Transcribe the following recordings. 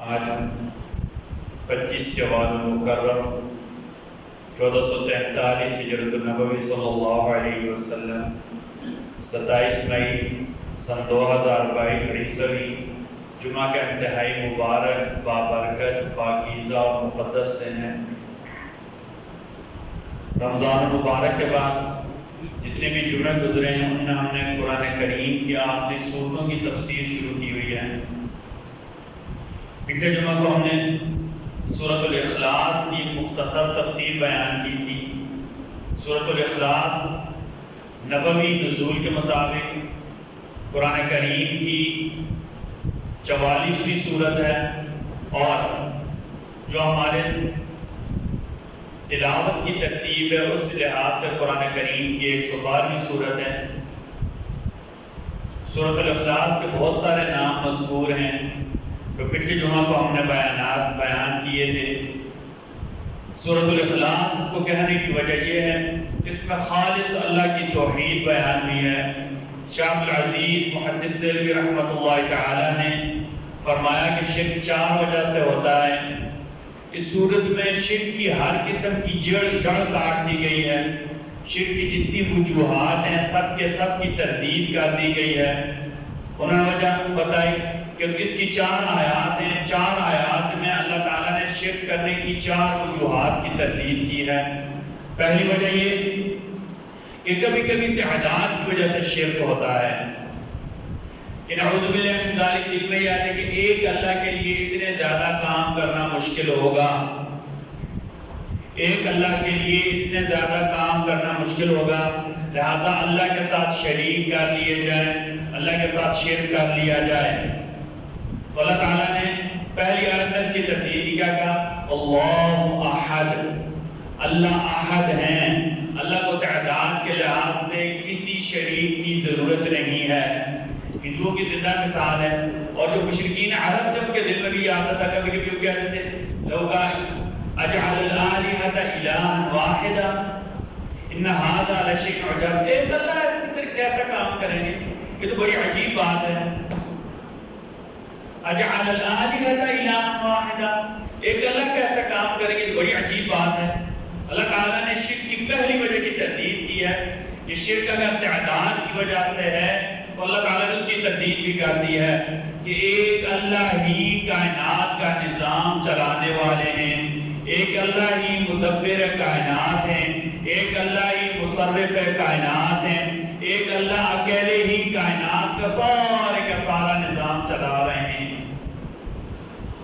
آج 25 شوال المکرم 1443 ہجرت النبوی صلی اللہ علیہ وسلم 27 مئی سن 2022 عیسوی جمعہ کا انتہائی مبارک بابرکت پاکیزہ اور مقدس دن ہے۔ رمضان المبارک کے بعد جتنے بھی جمعے گزرے ہیں ان میں ہم نے قرآن کریم کی آخری سورتوں کی تفسیر شروع کی ہوئی ہے۔ پچھلے جمعہ کو ہم نے سورۃ الاخلاص کی مختصر تفسیر بیان کی تھی۔ سورۃ الاخلاص نبوی نزول کے مطابق قرآن کریم کی 44ویں سورت ہے اور جو ہمارے تلاوت کی ترتیب ہے اس لحاظ سے قرآن کریم کی 112ویں سورت ہے۔ سورۃ الاخلاص کے بہت سارے نام مذکور ہیں جو پچھلے جمعہ کو ہم نے بیان کیے تھے۔ سورۃ الاخلاص اس کو کہنے کی وجہ یہ ہے اس میں خالص اللہ کی توحید بیان ہوئی ہے۔ شیخ عبدالعزیز محدث دہلوی رحمۃ اللہ تعالی نے فرمایا کہ شرک 4 وجہ سے ہوتا ہے۔ اس صورت میں شرک کی ہر قسم کی جڑ کاٹ دی گئی ہے۔ شرک کی جتنی وجوہات ہیں سب کے سب کی تردید کر دی گئی ہے۔ انہوں نے وجہ بتائی کہ اس کی 4 آیات ہیں۔ 4 آیات میں اللہ تعالیٰ نے شرک کرنے کی 4 وجوہات کی تردید کی ہے۔ پہلی وجہ یہ کہ کبھی کبھی تعداد کی وجہ سے شرک ہوتا ہے کہ نعوذ باللہ من ذالک، دل میں یہ آتا ہے کہ ایک اللہ کے لیے اتنے زیادہ کام کرنا مشکل ہوگا، ایک اللہ کے لیے اتنے زیادہ کام کرنا مشکل ہوگا، لہذا اللہ کے ساتھ شریک کر لیے جائیں، اللہ کے ساتھ شرک کر لیا جائے۔ تو اللہ تعالیٰ نے پہلی آیت میں اس کی تردید کیا کہا؟ اللہ احد، اللہ احد ہیں، اللہ کو تعداد کے لحاظ سے کسی شریک کی ضرورت نہیں ہے۔ ہندوؤں کی زندہ مثال ہے، اور جو مشرکین عرب تھے ان کے دل میں بھی آتا تھا، کبھی کبھی وہ کہتے تھے لوگ اجعل الآلہۃ الہا واحدا ان ھذا لشیء عجب، ایک اللہ کیسا کام کریں گے، یہ تو بڑی عجیب بات ہے۔ اجعل الآلہۃ الہا واحدا، ایک اللہ کیسا کام کریں گے، یہ بڑی عجیب بات ہے۔ اللہ تعالیٰ نے شرک کی پہلی وجہ کی تردید کی ہے کہ شرک اگر تعداد کی وجہ سے ہے تو اللہ تعالیٰ نے اس کی تردید بھی کر دی ہے کہ ایک اللہ ہی کائنات کا نظام چلانے والے ہیں، ایک اللہ ہی مدبر کائنات ہیں، ایک اللہ ہی مصرف کائنات ہیں، ایک اللہ اکیلے ہی کائنات کا سارا نظام چلا رہے ہیں۔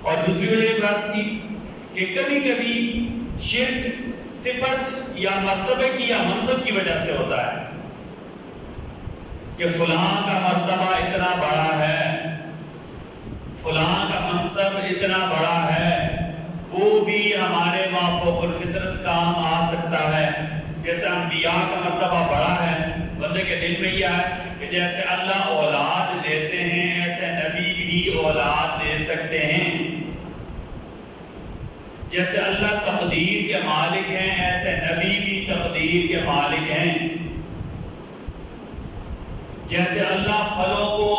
اور دوسری وجہ یہ بات کی کہ کبھی کبھی شرک صفت یا مرتبہ کی یا منصب کی وجہ سے ہوتا ہے کہ فلاں کا مرتبہ اتنا بڑا ہے، فلاں کا منصب اتنا بڑا ہے، وہ بھی ہمارے مافوق الفطرت کام آ سکتا ہے۔ جیسے انبیاء کا مرتبہ بڑا ہے، بندے کے دل میں یہ ہے کہ جیسے اللہ اولاد دیتے ہیں ایسے نبی بھی اولاد دے سکتے ہیں، جیسے اللہ تقدیر کے مالک ہیں ایسے نبی بھی تقدیر کے مالک ہیں، جیسے اللہ پھلوں کو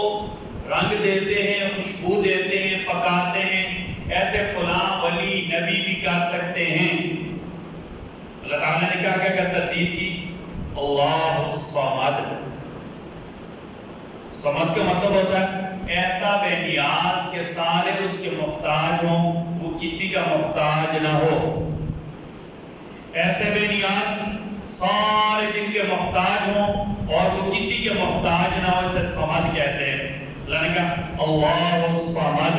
رنگ دیتے ہیں، خوشبو دیتے ہیں، پکاتے ہیں، ایسے فلاں ولی نبی بھی کر سکتے ہیں۔ اللہ تعالیٰ نے کیا تردید کی؟ اللہ الصمد۔ صمد کا مطلب ہوتا ہے ایسا بے نیاز کہ سارے اس کے محتاج ہوں، وہ کسی کا محتاج نہ ہو۔ ایسے بے نیاز سارے جن کے محتاج ہوں اور وہ کسی کے محتاج نہ ہو، اسے صمد کہتے ہیں۔ اللہ نے کہا اللہ الصمد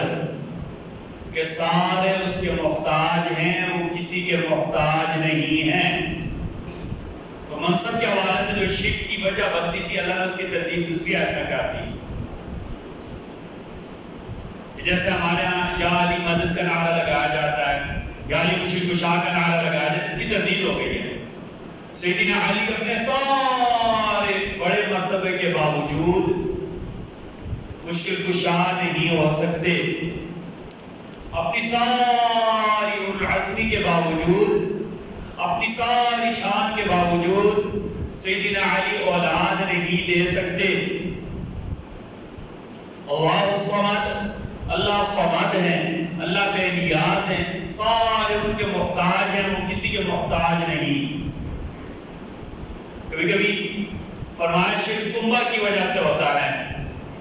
کہ سارے اس کے محتاج ہیں، وہ کسی کے محتاج نہیں ہیں۔ تو منصب کے حوالے سے جو شرک کی وجہ بنتی تھی اللہ نے اس کی تردید دوسری آیت میں کر دی۔ جیسے ہمارے ہاں یا علی مدد کا نعرہ لگایا جاتا ہے، یا علی مشرک کشا کا نعرہ لگایا جاتا ہے، اس کی تردید ہو گئی ہے۔ سیدنا علی اپنے سارے بڑے مرتبے کے باوجود مشکل کشا نہیں ہو سکتے، اپنی ساری العزمی کے باوجود، اپنی ساری شان کے باوجود سیدنا علی اولاد نہیں دے سکتے۔ اللہ الصمد، اللہ صمد ہیں، اللہ بے نیاز ہیں، سارے ان کے محتاج ہیں، وہ کسی کے محتاج نہیں۔ کبھی کبھی فرمایا شرک کنبہ کی وجہ سے ہوتا ہے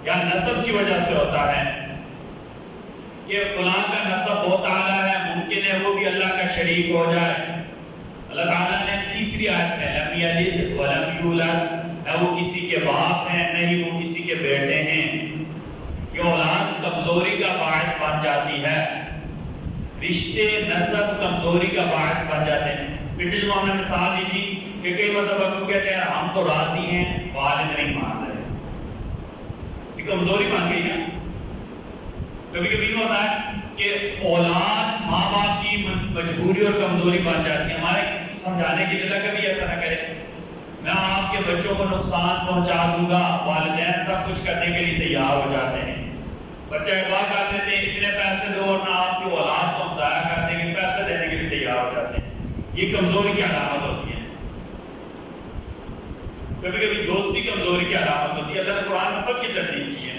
یا نسب کی وجہ سے ہوتا ہے کہ فلاں کا نسب بہت اعلیٰ ہے، ممکن ہے وہ بھی اللہ کا شریک ہو جائے۔ اللہ تعالیٰ نے تیسری آیت میں لم یلد ولم یولد، نہ وہ کسی کے باپ ہیں نہ ہی وہ کسی کے بیٹے ہیں۔ یہ اولاد کمزوری کا باعث بن جاتی ہے، رشتے نسب کمزوری کا باعث بن جاتے ہیں۔ پچھلے جمعہ ہم نے مثال دی تھی کہ کئی مرتبہ کیوں کہتے ہیں ہم تو راضی ہیں، والد نہیں مان رہے، یہ کمزوری بن گئی نا۔ کبھی کبھی یہ ہوتا ہے کہ اولاد ماں باپ کی مجبوری اور کمزوری بن جاتی ہے۔ ہمارے سمجھانے کے لیے اللہ کبھی ایسا نہ کرے، میں آپ کے بچوں کو نقصان پہنچا دوں گا، والدین سب کچھ کرنے کے لیے تیار ہو جاتے ہیں۔ بچہ اغوا کر دیتے ہیں، اتنے پیسے دو ورنہ آپ کی اولاد کو ہم ضائع کر دیں گے، پیسے دینے کے لیے تیار ہو جاتے ہیں۔ یہ کمزوری کی علامت ہوتی ہے۔ کبھی کبھی دوستی کمزوری کی علامت ہوتی ہے۔ اللہ نے قرآن میں سب کی تردید کی ہے۔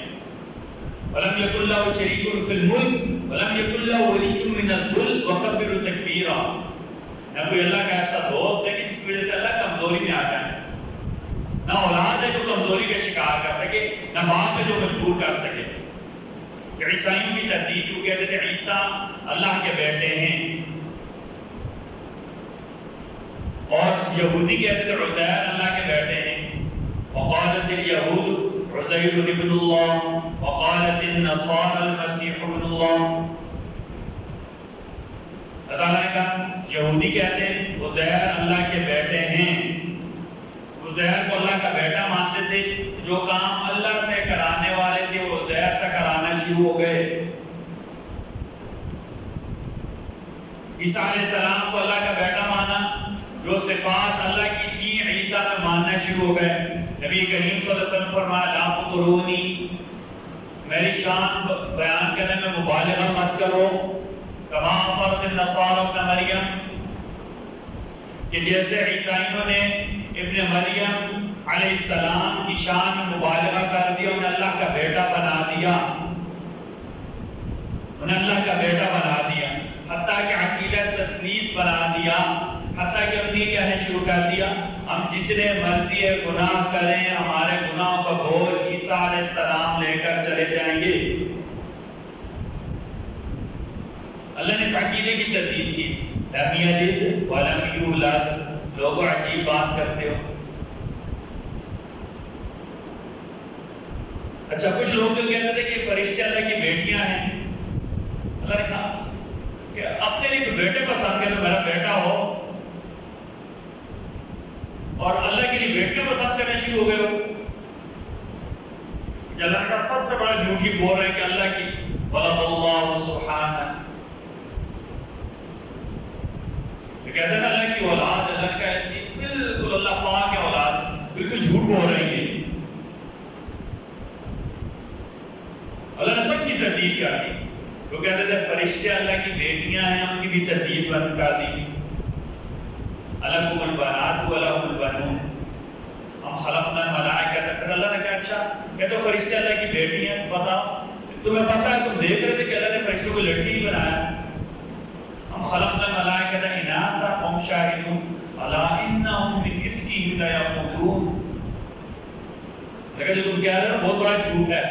وَلَمْ يَكُنْ لَهُ شَرِيكٌ فِي الْمُلْكِ وَلَمْ يَكُنْ لَهُ وَلِيٌّ مِّنَ الذُّلِّ وَكَبِّرْهُ تَكْبِيرًا۔ نہ کوئی اللہ کا ایسا دوست ہے کہ جس کی وجہ سے اللہ کمزوری میں آ جائے، نہ اولاد ہے جو کمزوری کا شکار کر سکے، نہ باپ ہے جو مجبور کر سکے۔ عیسائیوں کی تردید کیوں کہتے تھے عیسیٰ اللہ کے بیٹے ہیں، اور یہودی کہتے تھے عزیر اللہ کے بیٹے ہیں۔ وقالت اليهود عزیر ابن اللہ وقالت النصارى المسیح ابن اللہ۔ اللہ تعالیٰ نے کہا یہودی کہتے ہیں عزیر اللہ کے بیٹے ہیں، عزیر کو اللہ کا بیٹا مانتے تھے، جو کام اللہ سے کرانے والے تھے وہ عزیر سے کرانا شروع ہو گئے۔ عیسیٰ علیہ السلام کو اللہ کا بیٹا مانا، جو صفات اللہ کی تھی عیسیٰ میں ماننا شروع ہو گئے۔ نبی کریم صلی اللہ علیہ وسلم فرمایا لا تطرونی، میری شان بیان کرنے میں مبالغہ مت کرو، کما اطرت النصارى ابن مریم، کہ جیسے عیسائیوں نے ابن مریم علیہ السلام کی شان میں مبالغہ کر دیا، انہیں اللہ کا بیٹا بنا دیا، انہیں اللہ کا بیٹا بنا دیا، حتیٰ کہ عقیدہ تثلیث بنا دیا، حتیٰ کہ انہیں کہنے شروع کر دیا ہم جتنے مرضی گناہ کریں ہمارے گناہوں کا بوجھ عیسیٰ علیہ السلام لے کر چلے جائیں گے۔ اللہ نے اس عقیدے کی تردید کی، لم یلد ولم یولد۔ لوگوں عجیب بات کرتے ہو۔ اچھا کچھ لوگ تو کہتے تھے کہ فرشتے اللہ کی بیٹیاں ہیں۔ اللہ نے کہا کہ اپنے لیے کوئی بیٹے پسند کرے تو میرا بیٹا ہو، اور اللہ کے لیے بیٹے پسند کرنے شروع ہو گئے ہو۔ اللہ کا سب سے بڑا جھوٹی بول رہے ہیں کہ اللہ کی ولد اللہ سبحانہ، کہتے ہیں اللہ کی اولاد، اللہ کا بالکل اللہ پاک ہے اولاد سے، بالکل جھوٹ بول رہے ہیں۔ اللہ نے سب کی تردید کر دی۔ وہ کہتے تھے فرشتے اللہ کی بیٹیاں ہیں، ان کی بھی تردید بند کر دی۔ لَكُمُ الْبَنَاتُ وَلَهُمُ الْبَنُونَ، ہم خلقنا الملائکۃ، پھر اللہ نے کہا اچھا کہ تو فرشتے اللہ کی بیٹی ہیں، بتاؤ تمہیں پتا ہے، تم دیکھ رہے تھے کہ اللہ نے فرشتوں کو لڑکی ہی بنایا۔ ہم خلقنا الملائکۃ اناثا وَهُمْ شَاهِدُونَ أَلَا إِنَّهُمْ مِنْ إِفْكِهِمْ لَيَقُولُونَ۔ لیکن جو تم کہہ رہے ہو بہت بڑا جھوٹ ہے۔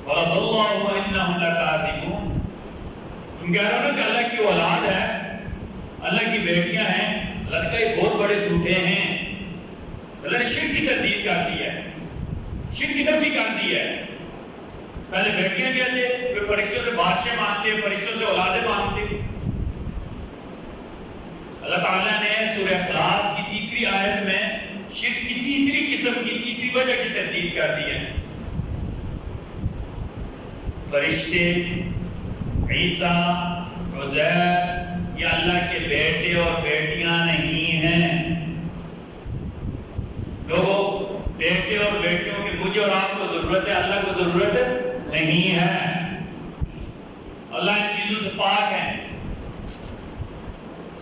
وَلَدَ اللَّهُ وَإِنَّهُمْ لَكَاذِبُونَ، تم کہہ رہے ہو نا کہ اللہ کی اولاد ہے، اللہ کی بیٹیاں ہیں، اللہ کا یہ بہت بڑے جھوٹے ہیں۔ اللہ نے شرک کی تردید کر دی ہے، شرک کی نفی کر دی ہے۔ پہلے بیٹیاں کہتے، پھر فرشتوں سے بادشاہ مانتے، فرشتوں سے اولادیں مانتے۔ اللہ تعالیٰ نے سورہ اخلاص کی تیسری آیت میں شرک کی تیسری قسم کی تیسری وجہ کی تردید کر دی ہے۔ فرشتے، عیسیٰ، عزیر یہ اللہ کے بیٹے اور بیٹیاں نہیں ہیں۔ لوگوں بیٹے اور بیٹیوں کی مجھے اور آپ کو ضرورت ہے، اللہ کو ضرورت نہیں ہے۔ اللہ ان چیزوں سے پاک ہے،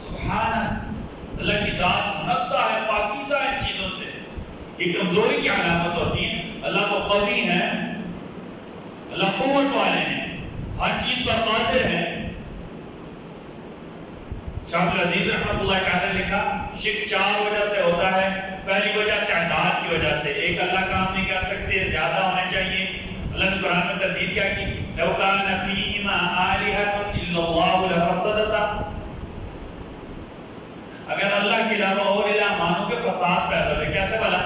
سبحان اللہ کی ذات منزہ ہے، پاکیزہ ہے ان چیزوں سے۔ یہ کمزوری کی علامت ہوتی ہے۔ اللہ کو قوی ہے، اللہ قوت والے ہیں، شاہ عبدالعزیز رحمۃ اللہ تعالی نے لکھا شرک 4 وجہ سے ہوتا ہے. پہلی وجہ تعداد کی وجہ سے، ایک اللہ کام نہیں کر سکتے، زیادہ ہونے چاہیے. اللہ نے قرآن میں تردید کیا کی، لو کان فیہما آلہۃ الا اللہ لفسدتا، اگر اللہ کے علاوہ اور الہ مانو کے فساد پیدا ہوئے. کیسے بھلا؟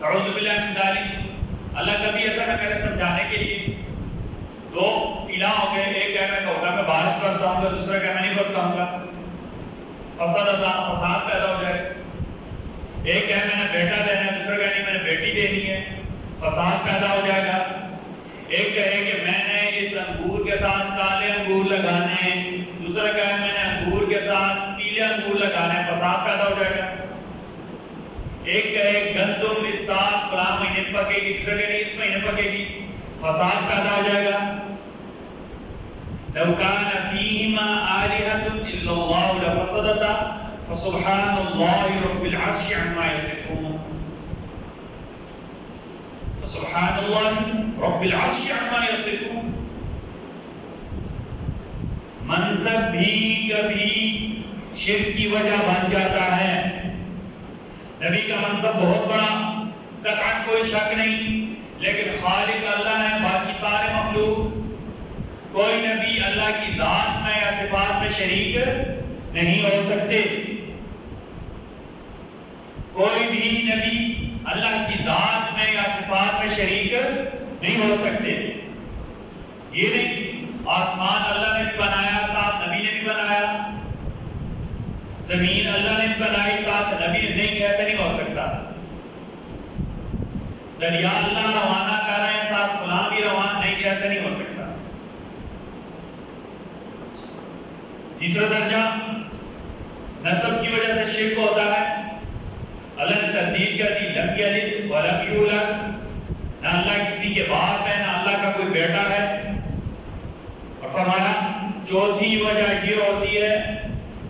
اعوذ باللہ من ذالک. اللہ کبھی ایسا نہ کرے سمجھانے کے لیے. 2 الہ ہو گئے، ایک کہہ میں کہوں گا میں بارش برساؤں گا، دوسرا کہہ میں نہیں برساؤں گا، فساد پیدا ہو جائے. ایک کہہ میں نے بیٹا دینا ہے، دوسرا کہہ نہیں میں نے بیٹی دینی ہے، فساد پیدا ہو جائے گا. ایک کہے کہ میں نے اس انگور کے ساتھ کالے انگور لگانے ہیں، دوسرا کہے میں نے انگور کے ساتھ پیلے انگور لگانے ہیں، فساد پیدا ہو جائے گا. ایک کہے گندم اس ساتھ فلاں مہینے پکے گی، دوسرا کہے نہیں اس مہینے پکے گی، فساد پیدا ہو جائے گا. لو کان فیہما آلہۃ الا اللہ لفسدتا فسبحان اللہ رب العرش عما یصفون. سبحان اللہ رب العرش عما یصفون. منصب بھی کبھی شرک کی وجہ بن جاتا ہے. نبی کا منصب بہت بڑا، قطعاً کوئی شک نہیں، لیکن خالق اللہ ہے، باقی سارے مخلوق. کوئی نبی اللہ کی ذات میں یا صفات میں شریک نہیں ہو سکتے. کوئی بھی نبی اللہ کی ذات میں یا صفات میں شریک نہیں ہو سکتے. یہ نہیں آسمان اللہ نے بھی بنایا ساتھ نبی نے بھی بنایا، زمین اللہ نے بھی بنائی ساتھ نبی نے، نہیں، ایسا نہیں ہو سکتا. دریا اللہ روانہ کر رہے ہیں ساتھ فلاں بھی روان، نہیں، ایسا نہیں ہو سکتا. تیسرا درجہ نسب کی وجہ سے شرک ہوتا ہے. اللہ نے تردید کر دی، لم یلد ولم یولد، نہ اللہ کسی کے باپ ہے نہ اللہ کا کوئی بیٹا ہے. اور فرمایا چوتھی وجہ یہ ہوتی ہے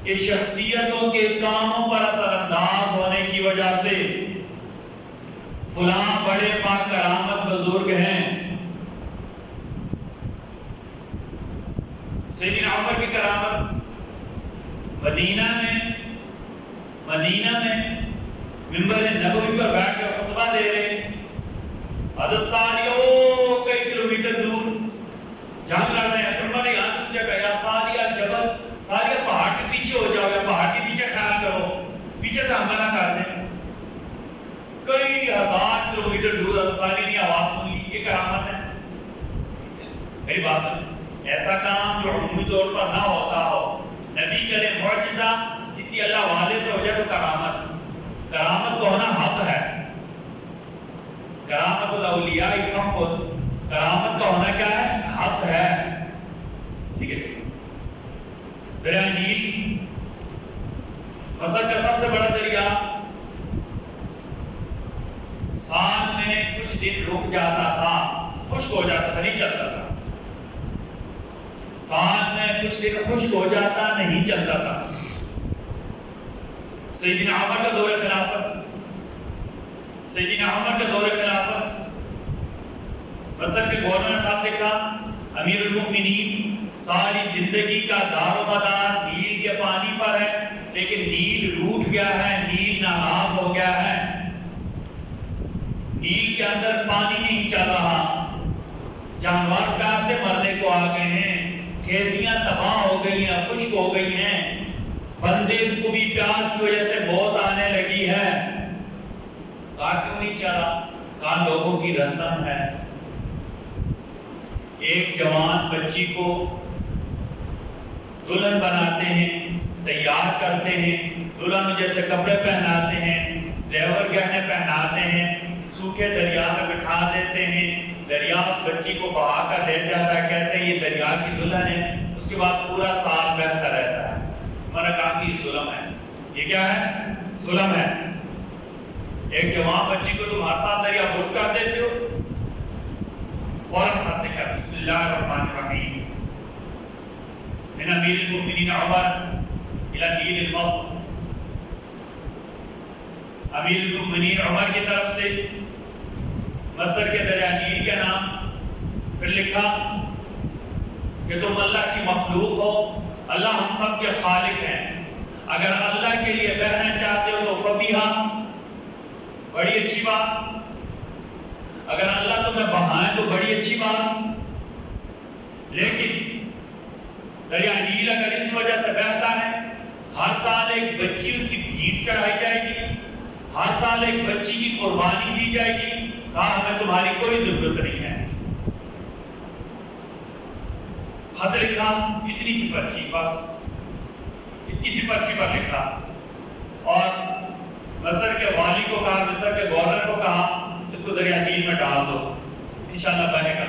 کہ شخصیتوں کے کاموں پر اثر انداز ہونے کی وجہ سے فلاں بڑے باکرامت بزرگ ہیں. سیدنا عمر کی کرامت مدینہ میں منبر نبوی پر بیٹھ کر خطبہ دے رہے ہیں. حضرت ساریوں کئی کلومیٹر دور جنگ لڑ رہے ہیں. عمر نے یہاں سے پوچھا کہ یا ساریہ جبل، ساریہ پہاڑ کے پیچھے ہو جاؤ، یا پہاڑ کے پیچھے خیال کرو، پیچھے سے حملہ نہ کر دیں. کئی ہزار کلومیٹر دور انصاری نے آواز سن لی. یہ کرامت ہے. میری بات سن، ایسا کام جو عمومی طور پر نہ ہوتا ہو، نبی کرے معجزہ کسی اللہ والے سے ہو جائے تو کرامت. کرامت کو ہونا حق ہے. کرامت الاولیاء حق، کرامت کا ہونا کیا ہے؟ حق ہے. ٹھیک ہے. دریا نیل مصر کا سب سے بڑا دریا، سال میں کچھ دن رک جاتا تھا، خشک ہو جاتا تھا، نہیں چلتا تھا. سال میں کچھ دن خشک ہو جاتا، نہیں چلتا تھا. سیدنا عمر کا دور خلافت، مصر کے گورنر نے خط لکھا، امیر المؤمنین ساری زندگی کا دار و مدار نیل کے پانی پر ہے، لیکن نیل روٹھ گیا ہے، نیل ناراض ہو گیا ہے، نیل کے اندر پانی نہیں چل رہا، جانور پیاسے مرنے کو آ گئے ہیں، کھیتیاں تباہ ہو گئی ہیں، خشک ہو گئی ہیں، بندے کو بھی پیاس کی وجہ سے موت آنے لگی ہے. کہا کیوں نہیں چلا؟ کہا لوگوں کی رسم ہے. ایک جوان بچی کو دلہن بناتے ہیں، تیار کرتے ہیں، دلہن جیسے کپڑے پہناتے ہیں، زیور گہنے پہناتے ہیں، سوکھے دریا میں بٹھا دیتے ہیں، دریا اس بچی کو بہا کر لے جاتا ہے، کہتے ہیں یہ دریا کی دلہن ہے. اس کے بعد پورا سال بہتا رہتا ہے. ہمارا کام کی ظلم ہے. یہ کیا ہے؟ ظلم ہے. ایک جوان بچی کو تم ہر سال دریا بھول کر دیتے ہو. فوراً خط لکھا، بسم اللہ الرحمن الرحیم، من امیر المؤمنین عمر الى نیل المصر. امیر المؤمنین عمر کی طرف سے مصر کے دریا نیل کے نام. پھر لکھا کہ تم اللہ کی مخلوق ہو، اللہ ہم سب کے خالق ہیں. اگر اللہ کے لیے بہنا چاہتے ہو تو فبیہا، بڑی اچھی بات. اگر اللہ تمہیں بہائے تو بڑی اچھی بات. لیکن دریا نیل اگر اس وجہ سے بہتا ہے، ہر سال ایک بچی اس کی بھیٹ چڑھائی جائے گی، ہر سال ایک بچی کی قربانی دی جائے گی، کہا ہمیں تمہاری کوئی ضرورت نہیں ہے. خط لکھا، اتنی سی پرچی، بس اتنی سی پرچی پر لکھا، اور مصر کے والی کو کہا، مصر کے گورنر کو کہا اس کو دریا نیل میں ڈال دو، انشاءاللہ بہے گا.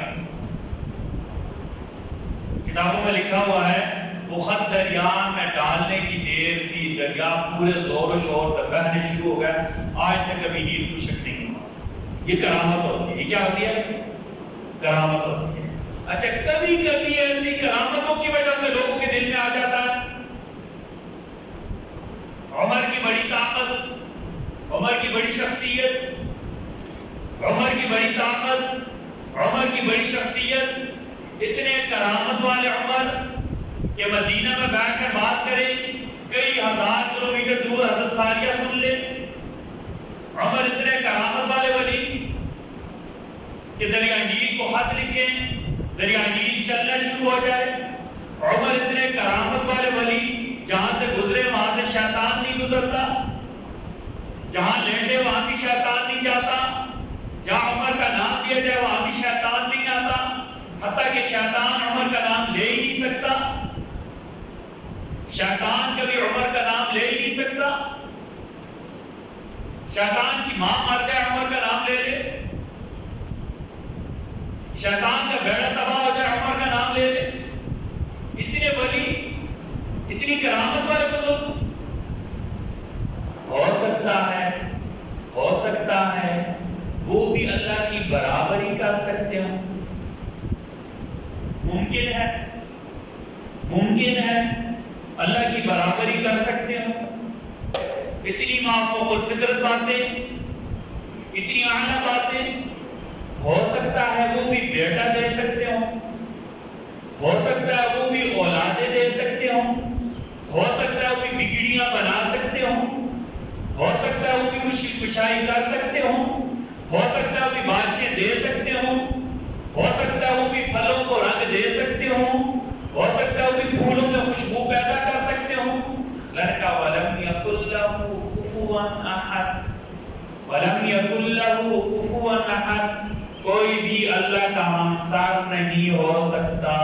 کتابوں میں لکھا ہوا ہے وہ خط دریا میں ڈالنے کی دیر تھی، دریا پورے زور و شور سے بہنے شروع ہو گیا. آج تک کبھی نیل خشک نہیں ہوا. یہ کرامت ہوتی ہے. یہ کیا ہوتی ہے؟ کرامت ہوتی ہے. اچھا، کبھی کبھی ایسی کرامتوں کی وجہ سے لوگوں کے دل میں آ جاتا ہے عمر کی بڑی طاقت، عمر کی بڑی شخصیت، عمر کی بڑی طاقت، عمر کی بڑی شخصیت، اتنے کرامت والے عمر کہ مدینہ میں بیٹھ کر بات کریں، کئی ہزار کلومیٹر دور حضرت ساریہ سن لے. عمر اتنے کرامت والے ولی کہ دریا نیل کو خط لکھیں، دریا نیل چلنا شروع ہو جائے. عمر اتنے کرامت والے ولی جہاں سے گزرے وہاں سے شیطان نہیں گزرتا، جہاں لیٹے وہاں بھی شیطان نہیں جاتا، جہاں عمر کا نام دیا جائے وہاں بھی شیطان نہیں آتا، حتیٰ کہ شیطان عمر کا نام لے ہی نہیں سکتا. شیطان کبھی عمر کا نام لے ہی نہیں سکتا. شیطان کی ماں مر جائے عمر کا نام لے لے، شیطان کا بیڑا تباہ ہو جائے عمر کا نام لے لے. اتنے ولی، اتنی کرامت والے بزرگ. ہو سکتا ہے وہ بھی اللہ کی برابری کر سکتے ہوں. ممکن ہے اللہ کی برابری کر سکتے ہوں. اتنی معقول الفطرت باتیں، اتنی اعلیٰ باتیں. ہو سکتا ہے وہ بھی بیٹا دے سکتے ہوں، ہو سکتا ہے وہ بھی اولادیں دے سکتے ہوں، ہو سکتا ہے وہ بھی بگڑیاں بنا سکتے ہوں، ہو سکتا ہے وہ بھی مشکل کشائی کر سکتے ہوں، ہو سکتا ہے وہ بھی بارشیں دے سکتے ہوں، ہو سکتا ہے وہ بھی پھلوں کو رنگ دے سکتے ہوں، ہو سکتا ہے وہ بھی پھولوں میں خوشبو پیدا کر سکتے ہوں. لڑکا وَلَمْ يَكُنْ لَهُ كُفُوًا أَحَدٌ، وَلَمْ يَكُنْ لَهُ كُفُوًا أَحَدٌ. کوئی بھی اللہ کا ہمسر نہیں ہو سکتا.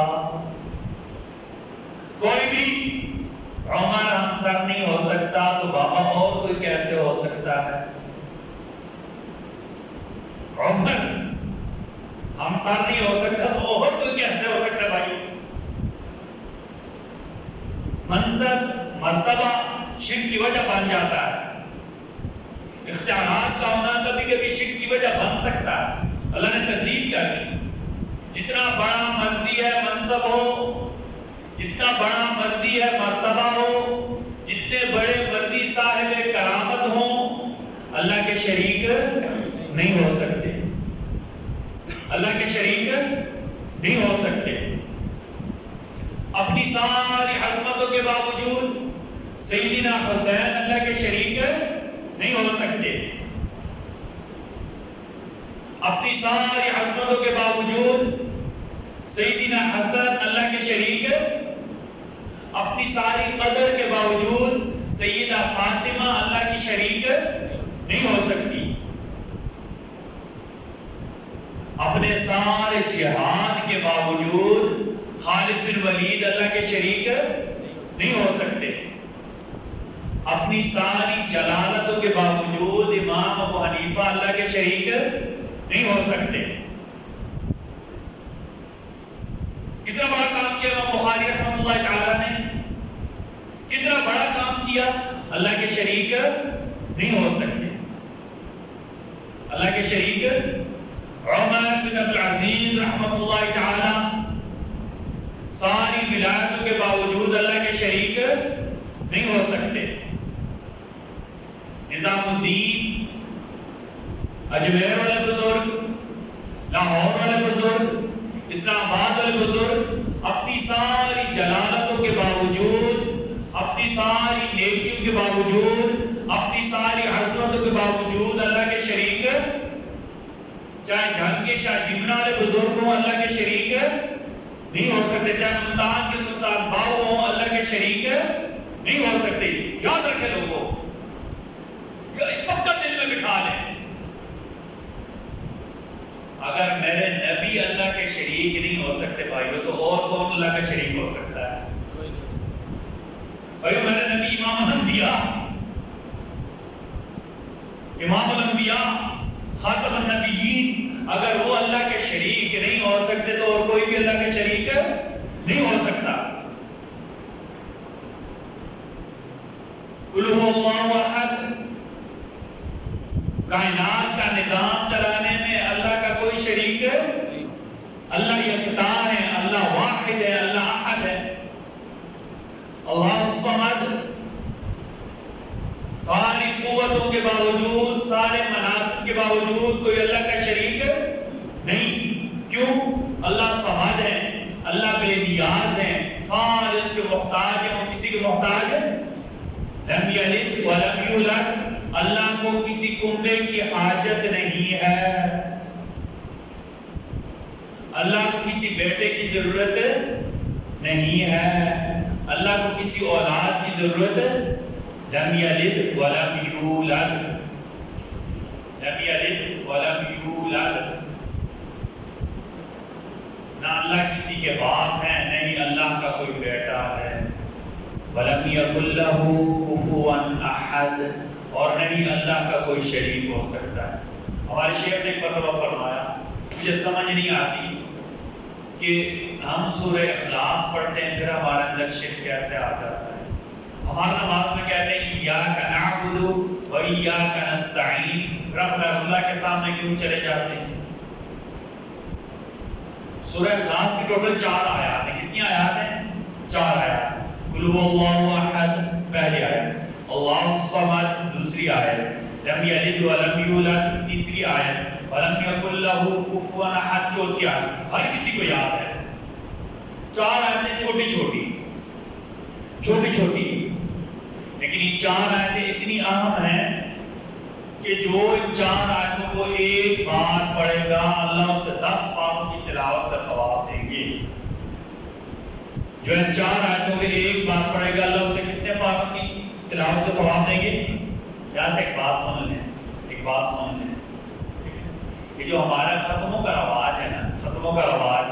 کوئی بھی عمر ہمسر نہیں ہو سکتا تو بابا اور کوئی کیسے ہو سکتا ہے؟ عمر ہمسر نہیں ہو سکتا تو اور کوئی کیسے ہو سکتا بھائی؟ منصب، مرتبہ شرک کی وجہ بن جاتا ہے. اختیارات کا ہونا کبھی کبھی شرک کی وجہ بن سکتا ہے. اللہ نے تقدیر کر دی. جتنا بڑا مرضی ہے منصب ہو، جتنا بڑا مرضی ہے مرتبہ ہو، جتنے بڑے مرضی صاحب کرامت ہوں، اللہ کے شریک نہیں ہو سکتے. اللہ کے شریک نہیں ہو سکتے. اپنی ساری عظمتوں کے باوجود سیدنا حسین اللہ کے شریک نہیں ہو سکتے. اپنی ساری عظمتوں کے باوجود سیدنا حسن اللہ کے شریک، اپنی ساری قدر کے باوجود سیدہ فاطمہ اللہ کی شریک نہیں ہو سکتی. اپنے سارے جہاد کے باوجود خالد بن ولید اللہ کے شریک نہیں ہو سکتے. اپنی ساری جلالتوں کے باوجود امام ابو حنیفہ اللہ کے شریک نہیں ہو سکتے. کتنا بڑا کام کیا امام بخاری رحمۃ اللہ تعالی نے، کتنا بڑا کام کیا. اللہ کے شریک نہیں ہو سکتے. اللہ کے شریک. عمر بن عبدالعزیز رحمۃ اللہ تعالی ساری ولایتوں کے باوجود اللہ کے شریک نہیں ہو سکتے. نظام الدین اجمیر والے بزرگ، لاہور والے بزرگ، اسلام آباد والے بزرگ اپنی ساری جلالتوں کے باوجود اپنی ساری نیکیوں کے باوجود، اپنی ساری عظمتوں کے باوجود اللہ کے شریک، چاہے جھنگ کے شاہ جیمنا والے بزرگ ہوں اللہ کے شریک نہیں ہو سکتے، چاہے ملتان کے سلطان باؤ ہوں اللہ کے شریک نہیں ہو سکتے. یاد رکھے لوگوں، پکا دل میں بٹھا لیں، اگر میرے نبی اللہ کے شریک نہیں ہو سکتے بھائیو، تو اور کون اللہ کا شریک ہو سکتا ہے؟ بھائیو میرے نبی امام الانبیاء، امام الانبیاء، خاتم النبیین، اگر وہ اللہ کے شریک نہیں ہو سکتے تو اور کوئی بھی اللہ کے شریک نہیں ہو سکتا. قل هو اللہ احد، کائنات کا نظام چلانے میں اللہ کا کوئی شریک ہے؟ اللہ یکتا ہے، اللہ واحد ہے، اللہ احد ہے. اللہ الصمد، ساری قوتوں کے باوجود، سارے مناصب کے باوجود کوئی اللہ کا شریک نہیں. کیوں؟ اللہ صمد ہے، اللہ بے نیاز ہے، سارے اس کے محتاج ہیں، وہ کسی کے محتاج ہے. لم یلد ولم یولد، اللہ کو کسی کنبے کی حاجت نہیں ہے، اللہ کو کسی بیٹے کی ضرورت نہیں ہے، اللہ کو کسی اولاد کی ضرورت لم یلد ولم یولد، لم یلد ولم یولد. نہ اللہ کسی کے باپ ہے، نہیں اللہ کا کوئی بیٹا ہے. وَلَمْ يَكُنْ لَهُ كُفُوًا أَحَدٌ، اور نہیں اللہ کا کوئی شریک ہو سکتا ہے. ہمارے شیخ نے ایک مرتبہ فرمایا، مجھے سمجھ نہیں آتی کہ ہم سورہ اخلاص پڑھتے ہیں پھر ہمارے اندر شرک کیسے آ جاتا ہے. ہمارا نماز میں کہتے ہیں إِيَّاكَ نَعْبُدُ وَإِيَّاكَ نَسْتَعِينُ، رب اللہ کے سامنے کیوں چلے جاتے ہیں؟ سورہ اخلاص کی ٹوٹل 4 آیات ہیں. کتنی آیات ہیں؟ 4 آیات. قل هو اللہ احد پہلی آیت، اللہ الصمد دوسری آیت، لم یلد ولم یولد تیسری آیت، ولم یکن لہ کفوا احد چوتھی آیت. ہر کسی کو یاد ہے. 4 آیتیں چھوٹی چھوٹی چھوٹی چھوٹی، لیکن یہ 4 آیتیں اتنی اہم ہیں کہ جو ان 4 آیتوں کو ایک بار پڑھے گا اللہ اسے 10 پاروں کی تلاوت کا ثواب دیں گے. جو ان 4 آیتوں کے ایک بار پڑھے گا اللہ اسے کتنے پاروں کی تلاوت کا ثواب دیں گے؟ یہاں سے ایک بات سن لیں، ایک بات سن لیں. یہ جو ہمارا ختموں کا رواج ہے نا، ختموں کا رواج،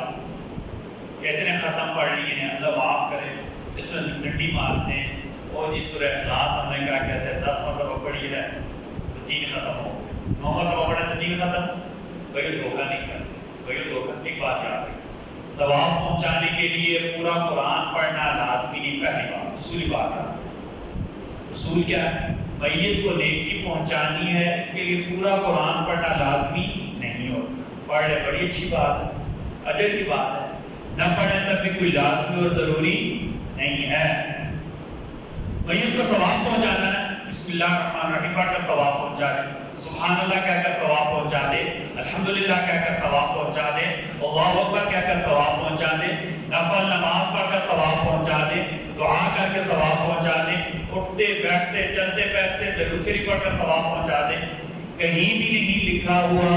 کہتے ہیں ختم پڑھ لیے ہیں، اللہ معاف کرے، اس میں ڈنڈی مارتے ہیں، اور جس سورہ اخلاص ہم نے کیا کہتے ہیں 10 مرتبہ پڑھی ہے تو 3 ختم ہو گئے، 9 مرتبہ پڑھے تو 3 ختم. کوئی دھوکہ نہیں کرتے، کوئی دھوکہ. ایک بات یاد رکھیں، ثواب پہنچانے کے لیے پورا قرآن پڑھنا لازمی نہیں. پہلی بات اصولی بات ہے، اصول کیا ہے؟ میت کو نیکی پہنچانی ہے، اس کے لیے پورا قرآن پڑھنا لازمی نہیں ہو. پڑھ لے بڑی اچھی بات ہے، اجر کی بات ہے، نہ پڑھیں تب بھی کوئی لازمی اور ضروری نہیں ہے. میت کو ثواب پہنچانا ہے، بسم اللہ الرحمن الرحیم پڑھ کر ثواب پہنچا دے، سبحان اللہ کہہ کر ثواب پہنچا دے، الحمدللہ کہہ کر ثواب پہنچا دے، اللہ اکبر کہہ کر ثواب پہنچا دے، نفل نماز پڑھ کر ثواب پہنچا دے، دعا کر کے ثواب پہنچا دے، اٹھتے بیٹھتے چلتے پھرتے درود شریف پڑھ کر ثواب پہنچا دے. کہیں بھی نہیں لکھا ہوا،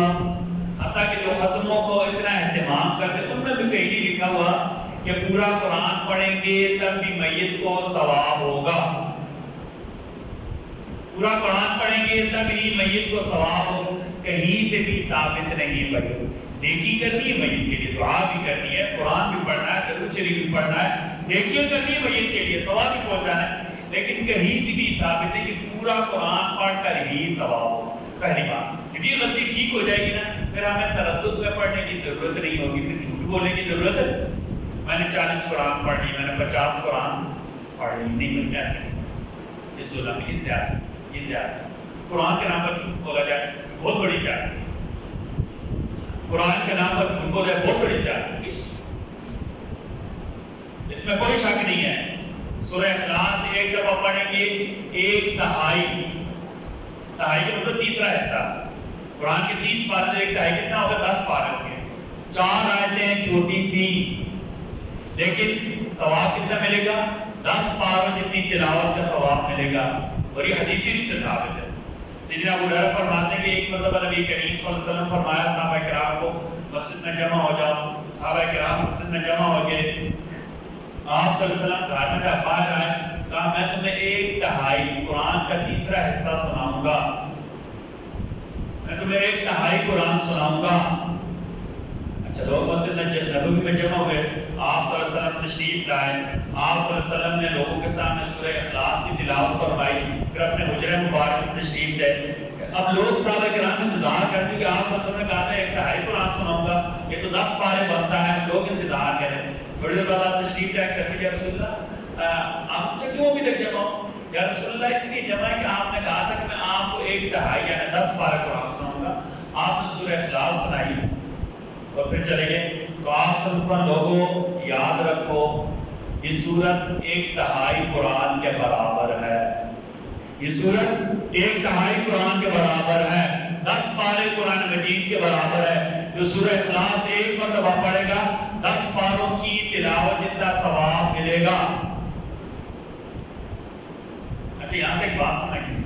حتیٰ کہ جو ختموں کو اتنا اہتمام کرتے ان میں بھی کہیں نہیں لکھا ہوا کہ پورا قرآن پڑھیں گے تب بھی میت کو ثواب ہوگا. پورا قرآن پڑھیں گے تب ہی میت کو ثواب ہو، کہیں سے بھی ثابت نہیں ہے. بھائی نیکی کرنی ہے میت کے لیے، دعا بھی کرنی ہے، قرآن بھی پڑھنا ہے، درود شریف بھی پڑھنا ہے، نیکیاں کرنی ہے میت کے لیے، ثواب بھی پہنچانا ہے، لیکن کہیں سے بھی ثابت نہیں کہ پورا قرآن پڑھ کر ہی ثواب ہو. پہلی بات جب یہ غلطی ٹھیک ہو جائے گی نا، پھر ہمیں تردد میں پڑھنے کی ضرورت نہیں ہوگی، پھر جھوٹ بولنے کی ضرورت ہے. میں نے 40 قرآن پڑھ لی، میں نے 50 قرآن پڑھ لی، نہیں بلکہ ایسے نہیں. یہ ظلم، یہ زیادہ، یہ زیادہ. قرآن کے نام پر جھوٹ بولا جائے بہت بڑی زیادتی. قرآن کے نام پر جھوٹ بولا جائے بہت بڑی زیادتی، اس میں کوئی شک نہیں ہے. سورہ اخلاص ایک دفعہ پڑھیں گے، 1/3، تہائی کا مطلب تیسرا حصہ. قرآن کے 30 پارے، 1/3 کتنا ہوگا؟ 10 پارے ہوں گے. 4 آیتیں چھوٹی سی، لیکن ثواب کتنا ملے گا؟ 10 پاروں جتنی تلاوت کا ثواب ملے گا، اور یہ حدیثی روح سے ثابت ہے۔ سیدنا ابو ہریرہ فرماتے ہیں کہ ایک مرتبہ نبی کریم صلی اللہ علیہ وسلم فرمایا صحابہ کرام کو مسجد میں جمع ہو جاؤ، صحابہ کرام مسجد میں جمع ہو گئے، آپ صلی اللہ علیہ وسلم گھر میں باہر آئے، کہا میں تمہیں 1/3 قرآن کا تیسرا حصہ سناؤں گا، میں تمہیں 1/3 قرآن سناؤں گا۔ اچھا، لوگ مسجد نبوی میں جمع ہوئے، آپ صلی اللہ علیہ وسلم تشریف لائے، آپ صلی اللہ علیہ وسلم نے لوگوں کے سامنے سورہ اخلاص کی تلاوت فرمائی، پھر اپنے حجرے مبارک میں تشریف لے۔ اب لوگ صحابہ کرام انتظار کرتے کہ آپ صلی اللہ علیہ وسلم نے کہا تھا 1/3 قرآن سناؤں گا، یہ تو 10 پارے بنتا ہے، لوگ انتظار کریں۔ تھوڑی دیر بعد آپ تشریف لائے، کہتے ہیں یا رسول اللہ آپ مجھے کیوں ابھی تک جمع ہو؟ یا رسول اللہ اس لیے جمع ہے کہ آپ نے کہا تھا کہ میں آپ کو 1/3 یعنی 10 پارے قرآن سناؤں گا، آپ نے سورہ اخلاص سنائی اور پھر چلے گئے۔ تو آپ سب لوگوں یاد رکھو یہ سورت 1/3 قرآن کے برابر ہے، یہ سورت 1/3 قرآن کے برابر ہے، 10 پارے قرآن مجید کے برابر ہے۔ جو سورہ اخلاص ایک مرتبہ پڑھے گا 10 پاروں کی تلاوت جتنا ثواب ملے گا۔ اچھا، یہاں سے ایک بات سمجھیں،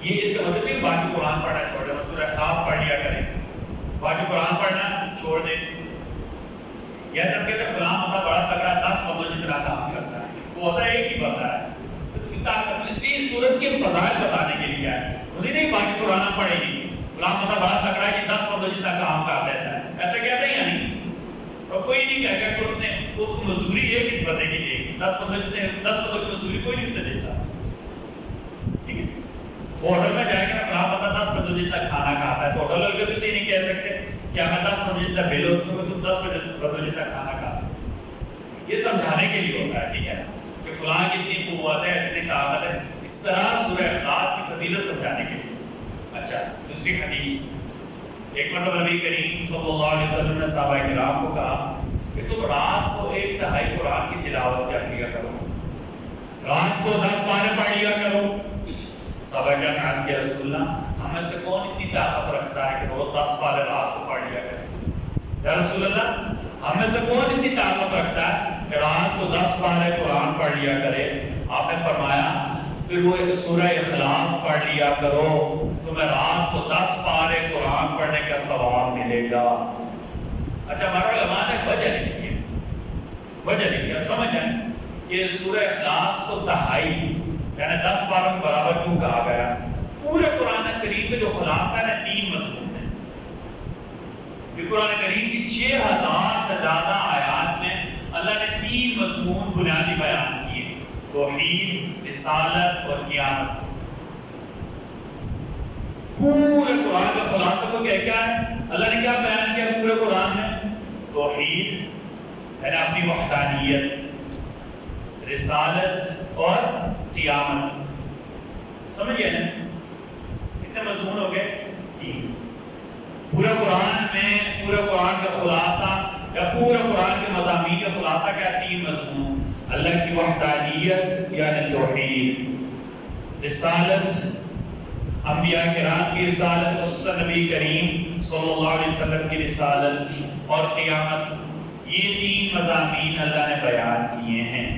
یہ اس کا مطلب نہیں باقی قرآن پڑھنا چھوڑ دیں، سورہ اخلاص پڑھ لیا کریں، باقی قرآن پڑھنا چھوڑ دیں۔ یا جب کہتے ہیں فلاں بندہ بڑا تگڑا 10 بندوں جتنا کام کرتا ہے، وہ ہوتا ہے ایک ہی بندہ ہے، اس لیے سورت کے فضائل بتانے کے لیے ہے، انہیں نہیں باقی قرآن پڑھے گی، فلاں بندہ بڑا تگڑا ہے کہ 10 بندوں جتنا کام کر لیتا ہے، ایسا کہتے ہیں یا نہیں؟ اور کوئی نہیں کہے گا کہ اس نے اس مزدوری ایک ہی بندے کی دے گی، 10 بندوں کی مزدوری کوئی نہیں اسے دیتا، ٹھیک ہے؟ وہ ہوٹل میں جائے گا فلاں بندہ 10 بندوں جتنا کھانا کھاتا ہے، تو ہوٹل والے بھی اسے نہیں کہہ سکتے کہ میں 10 بندوں جتنا بل ہوتا ہوں، تم 10 بندوں جتنا کھانا کھاتا ہے۔ یہ سمجھانے کے لیے ہوتا ہے، ٹھیک ہے، کہ فلاں کی اتنی قوت ہے، اتنی طاقت ہے، اس طرح سورہ اخلاص کی فضیلت سمجھانے کے لیے۔ اچھا، دوسری حدیث، ایک مرتبہ نبی کریم صلی اللہ علیہ وسلم نے صحابہ کرام کو کہا کہ تم رات کو 1/3 قرآن کی تلاوت کیا کرو، رات کو 10 پارے پڑھ لیا کرو۔ صحابہ کرام نے عرض کیا رسول اللہ ہم میں سے کون اتنی طاقت رکھتا ہے کہ وہ 10 پارے رات کو پڑھ لیا کرے؟ یا رسول اللہ ہم میں سے کون اتنی طاقت رکھتا ہے کہ رات کو 10 پارے قرآن پڑھ لیا کرے؟ آپ نے فرمایا سورہ اخلاص پڑھ لیا کرو، تمہیں رات کو 10 پارے قرآن پڑھنے کا ثواب ملے گا۔ اچھا، ہمارے علماء نے وجہ لکھی ہے، وجہ لکھی ہے، اب سمجھ جائیں کہ سورہ اخلاص کو دہائی یعنی 10 پاروں کے برابر کیوں کہا گیا؟ پورے قرآن کریم میں جو خلاصہ ہے 3 مضمون ہیں۔ یہ قرآن کریم کی 6000 سے زیادہ آیات میں اللہ نے 3 مضمون بنیادی بیان کیے، توحید، رسالت اور قیامت۔ پورے قرآن کا خلاصہ کو کیا ہے؟ اللہ نے کیا بیان کیا پورے قرآن میں؟ توحید یعنی اپنی وحدانیت، رسالت اور قیامت۔ سمجھ گئے نا؟ کتنے مضمون ہو گئے؟ 3۔ پورے قرآن میں پورے قرآن کا خلاصہ یا پورے قرآن کے مضامین کا خلاصہ کیا؟ 3 مضمون، اللہ کی وحدانیت یعنی توحید، رسالت انبیاء کرام کی رسالت، خصوصاً نبی کریم صلی اللہ علیہ وسلم کی رسالت، اور قیامت۔ یہ 3 مضامین اللہ نے بیان کیے ہیں۔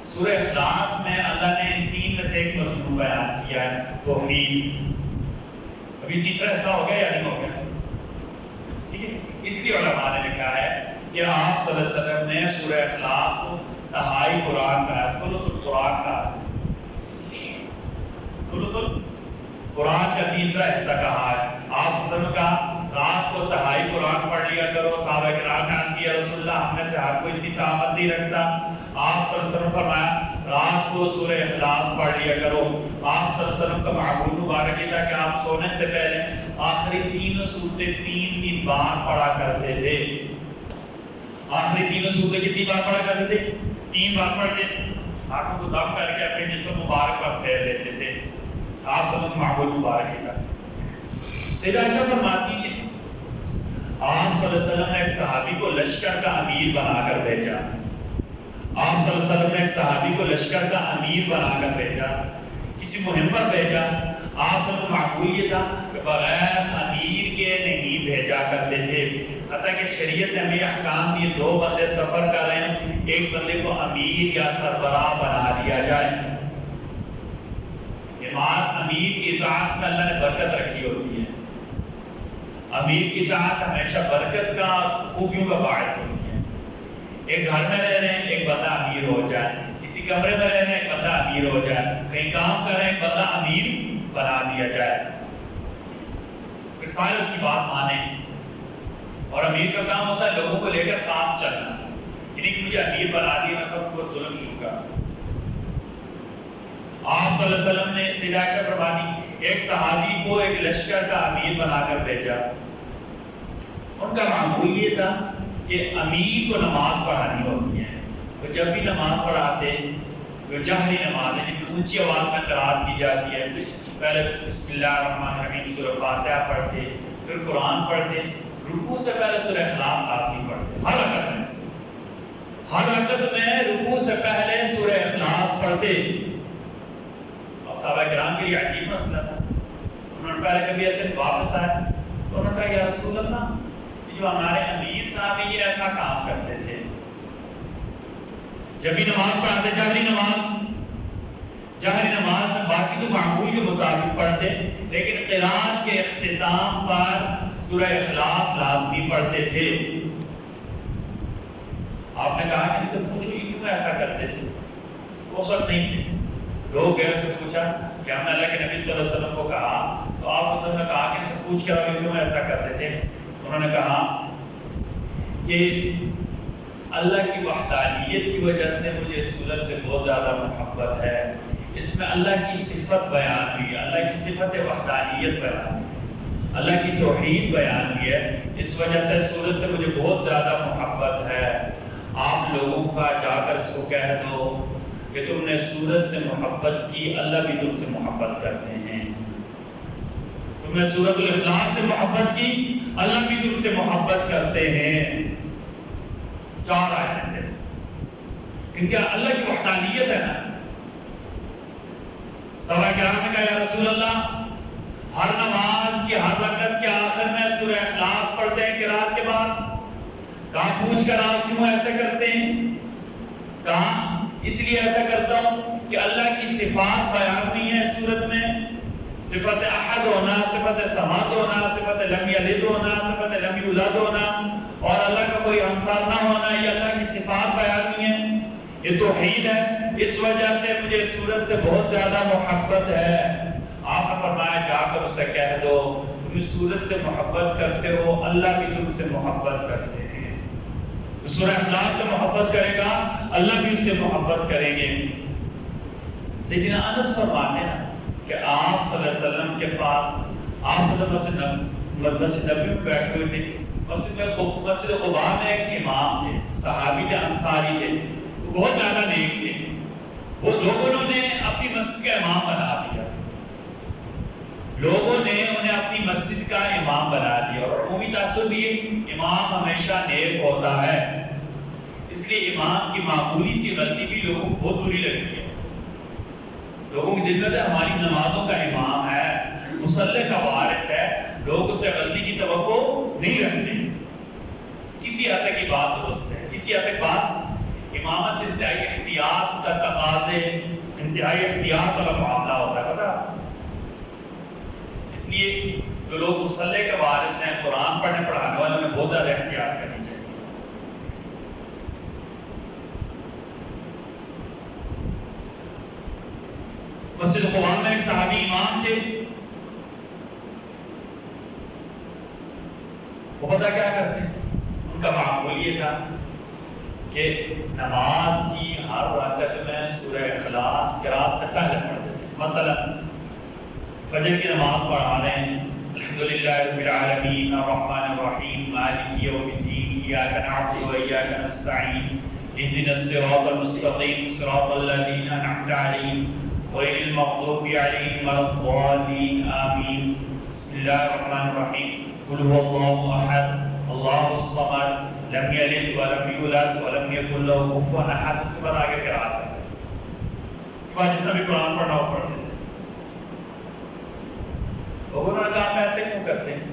سورہ اخلاص میں اللہ نے ان 3 میں سے ایک مضمون بیان کیا ہے، توحید۔ ابھی تیسرا حصہ ہو گیا یا نہیں ہو گیا؟ ٹھیک ہے، اس لیے علماء نے لکھا ہے کہ آپ صلی اللہ علیہ وسلم نے سورہ اخلاص کو دہائی قرآن کا ہے، ثلث القرآن کا ہے، ثلث القرآن کا تیسرا حصہ کہا ہے۔ آپ صلی اللہ علیہ وسلم کا رات کو دہائی قرآن پڑھ لیا کرو۔ صحابہ کرام نے عرض کیا رسول اللہ ہم میں سے ہر کوئی اتنی طاقت نہیں رکھتا۔ آپ صلی اللہ علیہ وسلم فرمایا رات کو سورہ اخلاص پڑھ لیا کرو۔ آپ صلی اللہ علیہ وسلم کا معمول مبارک یہ تھا کہ آپ سونے سے پہلے آخری 3 سورتیں 3 بار پڑھا کرتے تھے۔ آخری 3 سورتیں کتنی بار پڑھا کرتے تھے؟ 3 بار پڑھتے، آنکھوں کو دم کر کے اپنے جسم مبارک پر پھیر لیتے تھے۔ آپ صلی اللہ علیہ وسلم معمول مبارک یہ تھا۔ سیدہ عائشہ فرماتی ہے آپ صلی اللہ علیہ وسلم نے ایک صحابی کو لشکر کا امیر بنا کر بھیجا۔ آپ صلی اللہ علیہ وسلم نے ایک صحابی کو لشکر کا امیر بنا کر بھیجا۔ کسی مہم پر بھیجا، آپ سب کو معقول یہ تھا کہ بغیر امیر کے نہیں بھیجا کرتے تھے، حتیٰ کہ شریعت نے ہمیں احکام دیے 2 بندے سفر کر رہے ہیں، ایک بندے کو امیر یا سربراہ بنا دیا جائے۔ امیر کی اطاعت میں اللہ نے برکت رکھی ہوتی ہے، امیر کی اطاعت ہمیشہ برکت کا، خوبیوں کا باعث ہوتی ہے۔ ایک گھر میں رہ رہے ہیں، ایک بندہ امیر ہو جائے، کسی کمرے میں رہ رہے ہیں، ایک بندہ امیر ہو جائے، کہیں کام کر رہے ہیں، ایک بندہ امیر بنا دیا جائے، پھر سارے اس کی بات مانیں۔ اور امیر کا کام ہوتا ہے لوگوں کو لے کر ساتھ چلنا، یعنی کہ مجھے امیر بنا دیا، میں سب کو ظلم شروع کر۔ آپ صلی اللہ علیہ وسلم نے سیدہ عائشہ فرماتی ایک صحابی کو ایک لشکر کا امیر بنا کر بھیجا، ان کا معمول یہ تھا کہ امیر کو نماز پڑھانی ہوتی ہے، وہ جب بھی نماز پڑھاتے، جو جہری نماز ہے جن کی اونچی آواز میں قرات کی جاتی ہے، پہلے بسم اللہ الرحمن الرحیم سورہ فاتحہ پڑھتے، پھر قرآن پڑھتے، رکوع سے پہلے سورہ اخلاص آخری پڑھتے، ہر رکعت میں رکوع سے پہلے سورہ اخلاص پڑھتے۔ اب صحابہ کرام کے لیے عجیب مسئلہ تھا، انہوں نے پہلے کبھی ایسے واپس آئے تو انہوں نے کہا یا رسول اللہ، جو ہمارے امیر صاحب ہیں یہ ایسا کام کرتے تھے، جب بھی نماز پڑھاتے جہری نماز میں باقی تو معمول کے مطابق پڑھتے، لیکن قرآن کے اختتام پر سورہ اخلاص لازمی پڑھتے تھے۔ آپ نے کہا کہ ان سے پوچھو یہ کیوں ایسا کرتے تھے؟ وہ سب نہیں تھے، لوگ گئے سے پوچھا کہ ہم نے اللہ کے نبی صلی اللہ علیہ وسلم کو کہا، تو آپ صلی اللہ علیہ وسلم نے کہا کہ ان سے پوچھ کر یہ کیوں ایسا کرتے تھے؟ انہوں نے کہا کہ اللہ کی وحدانیت کی وجہ سے مجھے اس سورت سے بہت زیادہ محبت ہے، اس میں اللہ کی صفت بیان ہوئی، اللہ کی صفت وحدانیت بیان ہوئی، اللہ کی توحید بیان ہوئی ہے، اس وجہ سے سورت سے مجھے بہت زیادہ محبت ہے۔ آپ لوگوں کا جا کر اس کو کہہ دو کہ تم نے سورت سے محبت کی، اللہ بھی تم سے محبت کرتے ہیں، تم نے سورت الاخلاص سے محبت کی، اللہ بھی تم سے محبت کرتے ہیں۔ 4 آیتیں سے ان کا اللہ کی وحدانیت ہے نا۔ صحابہ کرام نے کہا یا رسول اللہ، ہر نماز کی ہر رکعت کے آخر میں سورہ اخلاص پڑھتے ہیں قرات کے بعد۔ کہا پوچھ کر آپ کیوں ایسا کرتے ہیں؟ کہا اس لیے ایسا کرتا ہوں کہ اللہ کی صفات بیان ہوئی ہیں سورت میں، صفت احد ہونا، صفت صمد ہونا، صفت لم یلد ہونا، صفت لم یولد ہونا، اور اللہ کا کوئی ہمسر نہ ہونا، یہ اللہ کی صفات بیان ہوئی ہیں، یہ توحید ہے، اس وجہ سے مجھے سورت سے بہت زیادہ محبت ہے۔ آپ نے فرمایا جا کر اسے کہہ دو تم سورت سے محبت کرتے ہو، اللہ بھی تم سے محبت کرتے ہیں۔ تو سورہ اخلاص سے محبت کرے گا، اللہ بھی اس سے محبت کریں گے۔ سیدنا انس فرماتے ہیں کہ آپ صلی اللہ علیہ وسلم کے پاس، آپ صلی اللہ علیہ وسلم مسجد نبی میں بیٹھے ہوئے تھے، مسجد قباء میں ایک امام تھے، صحابی تھے، انصاری تھے، وہ بہت زیادہ نیک تھے، وہ لوگوں نے اپنی مسجد کا امام بنا دیا، لوگوں نے انہیں اپنی مسجد کا امام بنا دیا، اور عمومی تاثر بھی امام ہمیشہ نیک ہوتا ہے، اس لیے امام کی معمولی سی غلطی بھی لوگوں کو بہت بری لگتی ہے۔ لوگوں کی دل میں ہماری نمازوں کا امام ہے، مصلی کا وارث ہے، لوگ اس سے غلطی کی توقع نہیں رکھتے، کسی حد تک کی بات درست ہے، کسی حد تک بات، امامت انتہائی احتیاط کا تقاضے، انتہائی احتیاط والا معاملہ ہوتا ہے، پتہ؟ اس لیے جو لوگ مصلی کے وارث ہیں، قرآن پڑھنے پڑھانے والوں نے بہت زیادہ احتیاط کرنی چاہیے۔ مسجد قباء میں ایک صحابی امام تھے، وہ پتہ کیا کرتے ہیں؟ ان کا معمول یہ تھا کہ نماز کی ہر رکعت میں سورہ اخلاص قرات سے پہلے پڑھتے تھے۔ مثلا فجر کی نماز پڑھا رہے ہیں، الحمدللہ رب العالمین الرحمن الرحیم مالک یوم الدین ایاک نعبد و ایاک نستعین اهدنا الصراط المستقیم صراط الذین انعمت علیہم غیر المغضوب علیہم ولا الضالین آمین۔ بسم اللہ الرحمن الرحیم، قل هو اللہ احد اللہ الصمد لم یلد ولم یولد ولم یکن له کفوا احد۔ اس کے بعد آگے قرات ہے، اس کے بعد جتنا بھی قرآن پڑھنا ہو پڑھتے تھے۔ انہوں نے کہا آپ ایسے کیوں کرتے ہیں،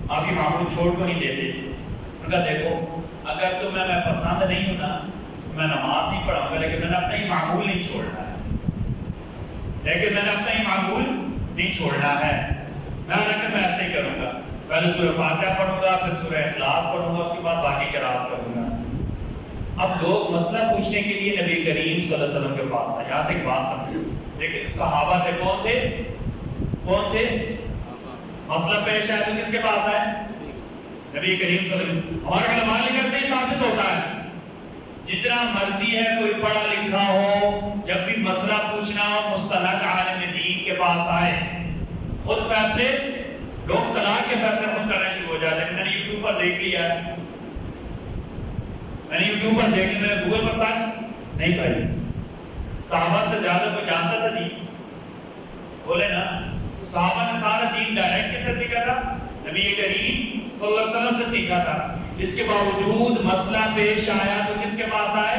آپ یہ معمول چھوڑ کو نہیں دیتے؟ انہوں نے کہا دیکھو اگر تمہیں میں پسند نہیں ہوں نا میں نماز نہیں پڑھاؤں گا، لیکن میں نے اپنا ہی معمول نہیں چھوڑنا ہے، لیکن میں نے اپنا ہی معمول نہیں چھوڑنا ہے، میں ایسے ہی کروں گا، پہلے سورہ فاتحہ پڑھوں گا، پھر سورہ اخلاص پڑھوں گا، اس کے بعد باقی قرات کروں گا۔ اب لوگ مسئلہ پوچھنے کے لیے نبی کریم صلی اللہ علیہ وسلم کے پاس آئے۔ یہاں تک بات سمجھو، لیکن صحابہ تھے کون تھے؟ مسئلہ پیش آئے تو کس کے پاس آئے؟ نبی کریم صلی اللہ علیہ وسلم۔ ہمارے علماء لکھنے سے ہی ثابت ہوتا ہے جتنا مرضی ہے کوئی پڑھا لکھا ہو، جب بھی مسئلہ پوچھنا ہو مستند عالم دین کے پاس آئے، خود فیصلے، لوگ طلاق کے فیصلے خود کرنا شروع ہو جاتے ہیں۔ میں نے یوٹیوب پر دیکھ لیا ہے، میں نے گوگل پر سرچ نہیں کری، صحابہ سے زیادہ کوئی جانتا تھا دین؟ بولے نا، صحابہ نے سارا دین ڈائریکٹ کس سے سیکھا تھا؟ نبی کریم صلی اللہ علیہ وسلم سے سیکھا تھا۔ اس کے باوجود مسئلہ پیش آیا تو کس کے پاس آئے؟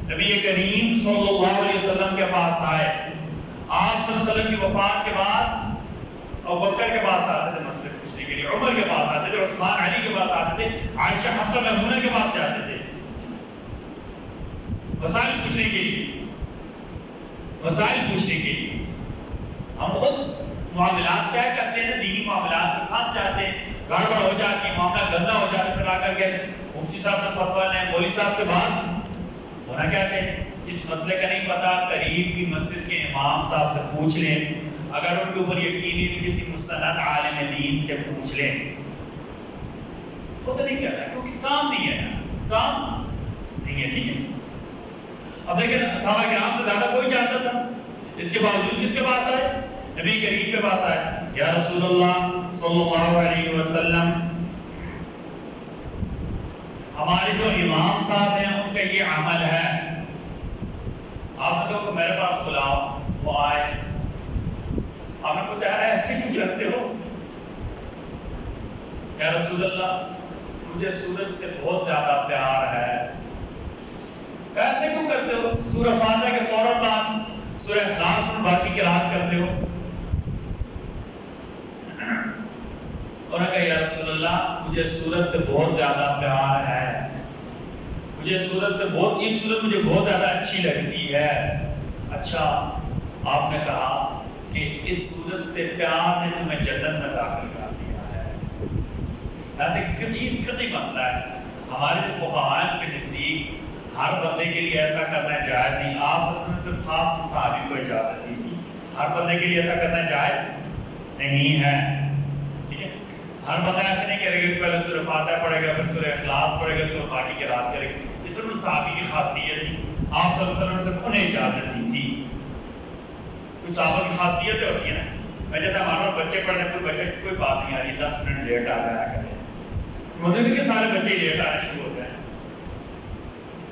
نبی کریم صلی اللہ علیہ وسلم کے پاس آئے۔ آپ صلی اللہ علیہ وسلم کی وفات کے بعد ابوبکر کے پاس آتے تھے مسئلے پوچھنے کے لیے، عمر کے پاس آتے تھے، عثمان علی کے پاس آتے تھے، عائشہ حفصہ میمونہ کے پاس جاتے تھے مسائل پوچھنے کے لیے، مسائل پوچھنے کے لیے۔ ہم خود معاملات کیا کرتے ہیں، دینی معاملات میں پھنس جاتے ہیں، گڑبڑ ہو جاتی ہے، معاملہ گندا ہو جاتا ہے، پھر آ کر کے مفتی صاحب نے فتویٰ لیں، مولوی صاحب سے بات ہونا کیا چاہیے، جس مسئلے کا نہیں پتا قریب کی مسجد کے امام صاحب سے پوچھ لیں، اگر ان کے اوپر یقین ہے تو کسی مستند عالم دین سے پوچھ لیں۔ خود نہیں کہتا کیونکہ کام نہیں ہے، کام نہیں ہے، ٹھیک ہے۔ اب لیکن صحابہ کرام سے زیادہ کوئی جانتا تھا، اس کے باوجود کس کے پاس آئے؟ نبی کریم کے پاس آئے، یا رسول اللہ صلی اللہ علیہ وسلم، ہمارے جو امام صاحب ہیں ان کا یہ عمل ہے، آپ لوگوں کو میرے پاس بلاؤ۔ وہ آئے، آپ نے پوچھا ایسے کیوں کرتے ہو؟ یا رسول اللہ مجھے سورج سے بہت زیادہ پیار ہے۔ ایسے کیوں کرتے ہو؟ سورہ فاتحہ کے فوراً بعد سورہ اخلاص میں باقی قرات کرتے ہو؟ انہوں نے کہا یا رسول اللہ مجھے سورج سے بہت زیادہ پیار ہے، مجھے سورج سے بہت، یہ سورج مجھے بہت زیادہ اچھی لگتی ہے۔ اچھا، آپ نے کہا کہ اس سورج سے پیار نے تمہیں جنت میں داخل کر دیا ہے۔ فقہی مسئلہ ہے، ہمارے جو فقہاء کے نزدیک ہر بندے کے لیے ایسا کرنا جائز نہیں۔ آپ صرف خاص صحابی کو اجازت دی تھی، ہر بندے کے لیے ایسا کرنا جائز نہیں ہے، ٹھیک ہے۔ ہر بندہ ایسے نہیں کرے گا کہ پہلے سورہ فاتحہ پڑھے گا، پھر سورہ اخلاص پڑھے گا، اس کو باقی قرات کرے گا۔ یہ صرف صحابی کی خاصیت تھی، آپ صلی اللہ علیہ وسلم نے صرف انہیں اجازت دی تھی۔ کچھ صحابہ کی خاصیت ہوتی ہے نا، میں جیسے ہمارے بچے پڑھنے، کوئی بچے کوئی بات نہیں آ رہی، 10 منٹ لیٹ آ جایا کرے، مطلب کہ سارے بچے لیٹ آنے شروع ہو گئے ہیں،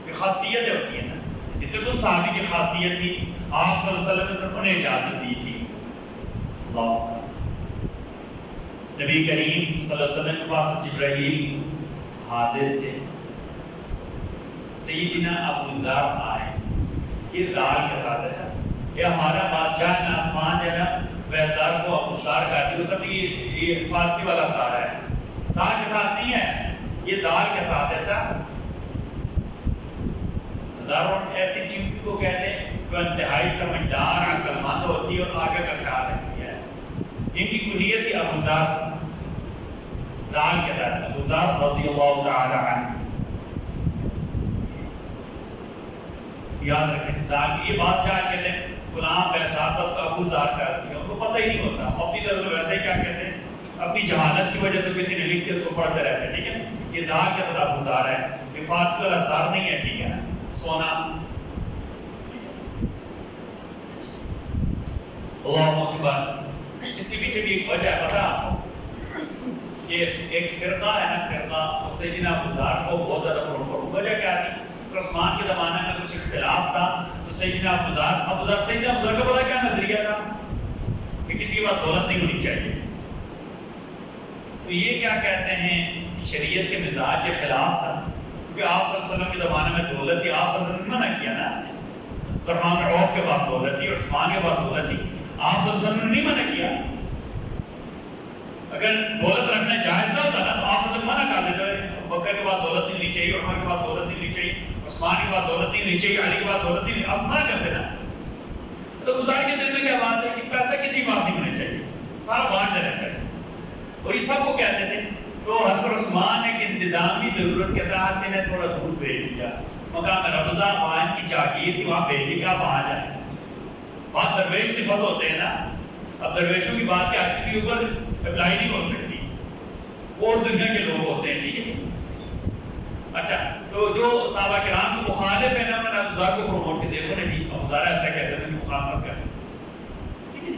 یہ خاصیتیں ہوتی ہیں نا۔ اس سے کچھ صحابی کی خاصیت تھی، آپ صلی اللہ علیہ وسلم نے صرف انہیں اجازت دی تھی۔ اللہ، نبی کریم صلی اللہ علیہ وسلم کے پاس جبرائیل حاضر تھے، سیدنا ابو ذر آئے، یہ ذال کے ساتھ ہے، یہ ہمارا بادشاہ نعمان جو ہے نا وہ ذر کو ابو ذر کہتی ہے، سب یہ فارسی والا ذر ہے، ذال کے ساتھ نہیں ہے، یہ ذال کے ساتھ ہے۔ اچھا، ذر ایسی چیز کو کہتے ہیں جو انتہائی سمجھدار عقل مند ہوتی ہے اور آگے کا خیال رکھتی ہے۔ ان کی کنیت تھی ابو ذر، ذال کے ساتھ ابو ذر رضی اللہ تعالی عنہ۔ یاد رکھیں تاکہ یہ بات کیا کہتے ہیں فلاں بہزادت کا ابو ذر کرتی ہے، ان کو پتہ ہی نہیں ہوتا، اپنی طرف سے ویسے ہی کیا کہتے ہیں، اپنی جہالت کی وجہ سے کسی نے لکھ کے اس کو پڑھتے رہتے ہیں، ٹھیک ہے۔ یہ ذال کے ساتھ ابو ذر ہے، یہ فارسی والا ذر نہیں ہے، ٹھیک ہے، سونا۔ اللہ اکبر، اس کے پیچھے بھی ایک وجہ ہے، پتہ آپ کو، یہ ایک فرقہ ہے نا، فرقہ وہ سیدنا ابو ذر کو بہت زیادہ پروموٹ کرتا، وجہ کیا تھی؟ عثمان کے زمانے میں کچھ اختلاف تھا تو سیدنا ابو ذر سیدنا ابو ذر کا پتہ کیا نظریہ تھا کہ کسی کے پاس دولت نہیں ہونی چاہیے، تو یہ کیا کہتے ہیں شریعت کے مزاج کے خلاف تھا، کیونکہ آپ صلی اللہ علیہ وسلم کے زمانے میں دولت تھی، آپ صلی اللہ علیہ وسلم نے منع کیا نا، عبدالرحمن بن عوف کے پاس دولت تھی، عثمان کے پاس دولت تھی، آپ صلی اللہ علیہ وسلم نے نہیں منع کیا، اگر دولت رکھنا جائز نہ ہوتا نا تو آپ مطلب منع کر دیتے ہیں بکر کے بعد دولت نہیں ہونی چاہیے، عمر کے بعد دولت نہیں ہونی چاہیے، عثمان کے بعد دولت نہیں ہونی چاہیے، علی کے بعد دولت نہیں ہونی، آپ منع کرتے نا. تو گزار کے دل میں کیا بات ہے کہ پیسہ کسی بات نہیں ہونا چاہیے، سارا بانٹ دینا چاہیے. اور یہ سب کو کہتے تھے. تو حضرت عثمان نے انتظامی ضرورت کے تحت انہیں تھوڑا دور بھیج دیا، مقام ربضہ وہاں کی جاگیر تھی وہاں بھیج دیا کہ آپ وہاں جائیں. وہاں درویش صفت ہوتے ہیں نا، اب درویشوں کی بات کیا کسی کے اوپر اپلائی نہیں ہو سکتی، وہ دنیا کے لوگ ہوتے ہیں. ٹھیک ہے. اچھا تو جو صحابہ کرام کو مخالف ہے نا، انہوں نے ابوذر کو پروموٹ کر دیکھو نا جی ابوذر ایسا کہتے ہیں کہ مخالفت کریں. ٹھیک ہے.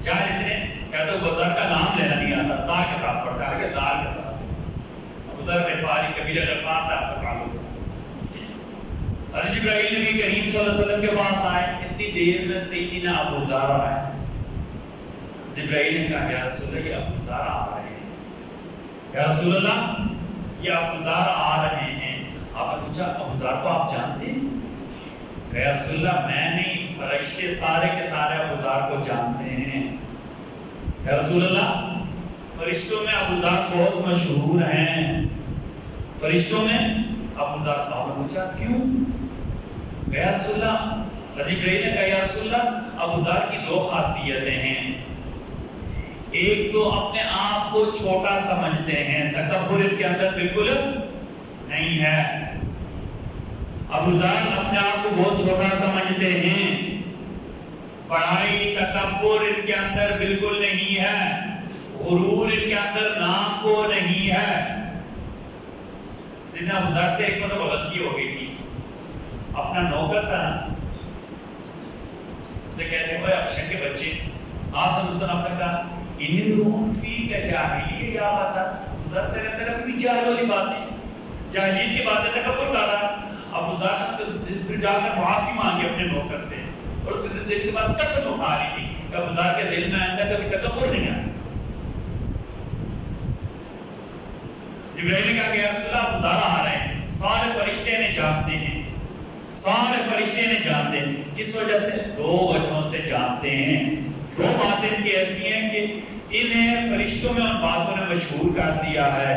جہاں اتنے کہتے ہیں ابوذر کا نام لینا نہیں آتا، زا کے ساتھ پڑھتا ہے کہ دار کے ساتھ. ابوذر غفاری قبیلہ غفار سے آپ کا تعلق ہے. حضرت جبرائیل نبی کریم صلی اللہ علیہ وسلم کے پاس آئے، اتنی دیر میں سیدنا ابوذر آئے. جبرائیل نے کہا یا رسول اللہ یہ ابوذر آ رہے ہیں، یا رسول اللہ یہ ابوذر آ رہے ہیں. آپ نے پوچھا ابوذر کو آپ جانتے ہیں؟ کہ یا رسول اللہ میں نہیں، فرشتے سارے کے سارے ابوذر کو جانتے ہیں. یا رسول اللہ فرشتوں میں ابوذر بہت مشہور ہیں، فرشتوں میں ابوذر. آپ نے پوچھا کیوں؟ کہ یا رسول اللہ جبرائیل نے کہا یا رسول اللہ ابوذر کی دو خاصیتیں ہیں. ایک تو اپنے آپ کو چھوٹا سمجھتے ہیں، تکبر اس کے اندر بالکل نہیں ہے. ابوذر اپنے آپ کو بہت چھوٹا سمجھتے ہیں، بڑائی تکبر ان کے اندر بالکل نہیں ہے، غرور ان کے اندر نام کو نہیں ہے. سیدنا ابوذر سے ایک مطلب غلطی ہو گئی تھی. اپنا نوکر تھا نا، اسے کہتے ہیں اکشن کے بچے، آپ صلی اللہ علیہ وسلم نے کہا انہم فیک جاہلی یا بتا ابوذر تیرے طرف بھی جاہل والی باتیں، جاہلیت کی باتیں تکبر کر رہا. ابوذر اس کے پھر جا کر معافی مانگی اپنے نوکر سے، اور اس کے دل کے بعد قسم اٹھا لی تھی کہ ابوذر کے دل میں آئندہ کبھی تکبر نہیں آیا. جبرائیل نے کہا کہ یا رسول اللہ ابوذر آ رہے ہیں. سارے فرشتے نے جانتے ہیں، سارے فرشتے نے جانتے ہیں. کس وجہ سے؟ دو وجہوں سے جانتے ہیں. دو باتیں ان کی ایسی ہیں کہ انہیں فرشتوں میں ان باتوں نے مشہور کر دیا ہے.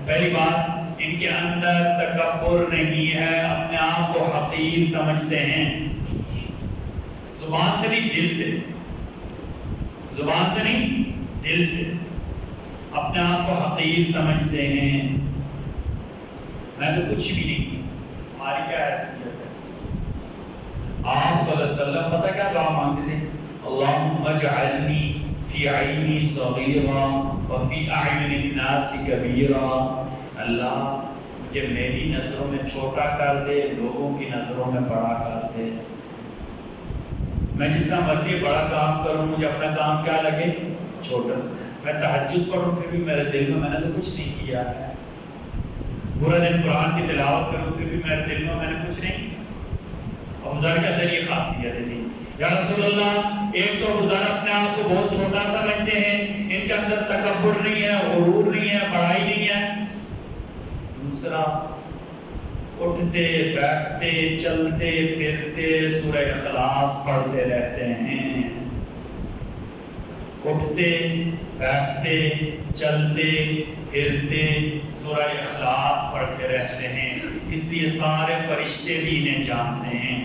پہلی بات ان کے اندر تکبر نہیں ہے، اپنے آپ کو حقیر سمجھتے ہیں. زبان سے نہیں دل سے، زبان سے نہیں دل سے اپنے آپ کو حقیر سمجھتے ہیں. میں تو کچھ بھی نہیں، ہماری کیا حیثیت ہے. آپ صلی اللہ علیہ وسلم پتہ کیا دعا مانگتے تھے؟ اللہم اجعلنی فی عینی صغیرا وفی اعین الناس کبیرا. اللہ مجھے میری نظروں میں چھوٹا کر دے، لوگوں کی نظروں میں بڑا کر دے. میں جتنا مرضی بڑا کام کروں مجھے اپنا کام کیا لگے؟ چھوٹا. میں تہجد پڑھوں پھر بھی میرے دل میں نے تو کچھ نہیں کیا ہے. پورا دن قرآن کی تلاوت کروں پھر بھی میرے دل میں نے کچھ نہیں. ابوذر کے اندر یہ خاصیتیں تھی. یا رسول اللہ ایک تو ابوذر اپنے آپ کو بہت چھوٹا سمجھتے ہیں، ان کے اندر تکبر نہیں ہے، غرور نہیں ہے، بڑائی نہیں ہے. دوسرا اٹھتے بیٹھتے چلتے پھرتے سورہ اخلاص پڑھتے رہتے ہیں. اٹھتے بیٹھتے چلتے پھرتے سورہ اخلاص پڑھتے رہتے ہیں. اس لیے سارے فرشتے بھی انہیں جانتے ہیں.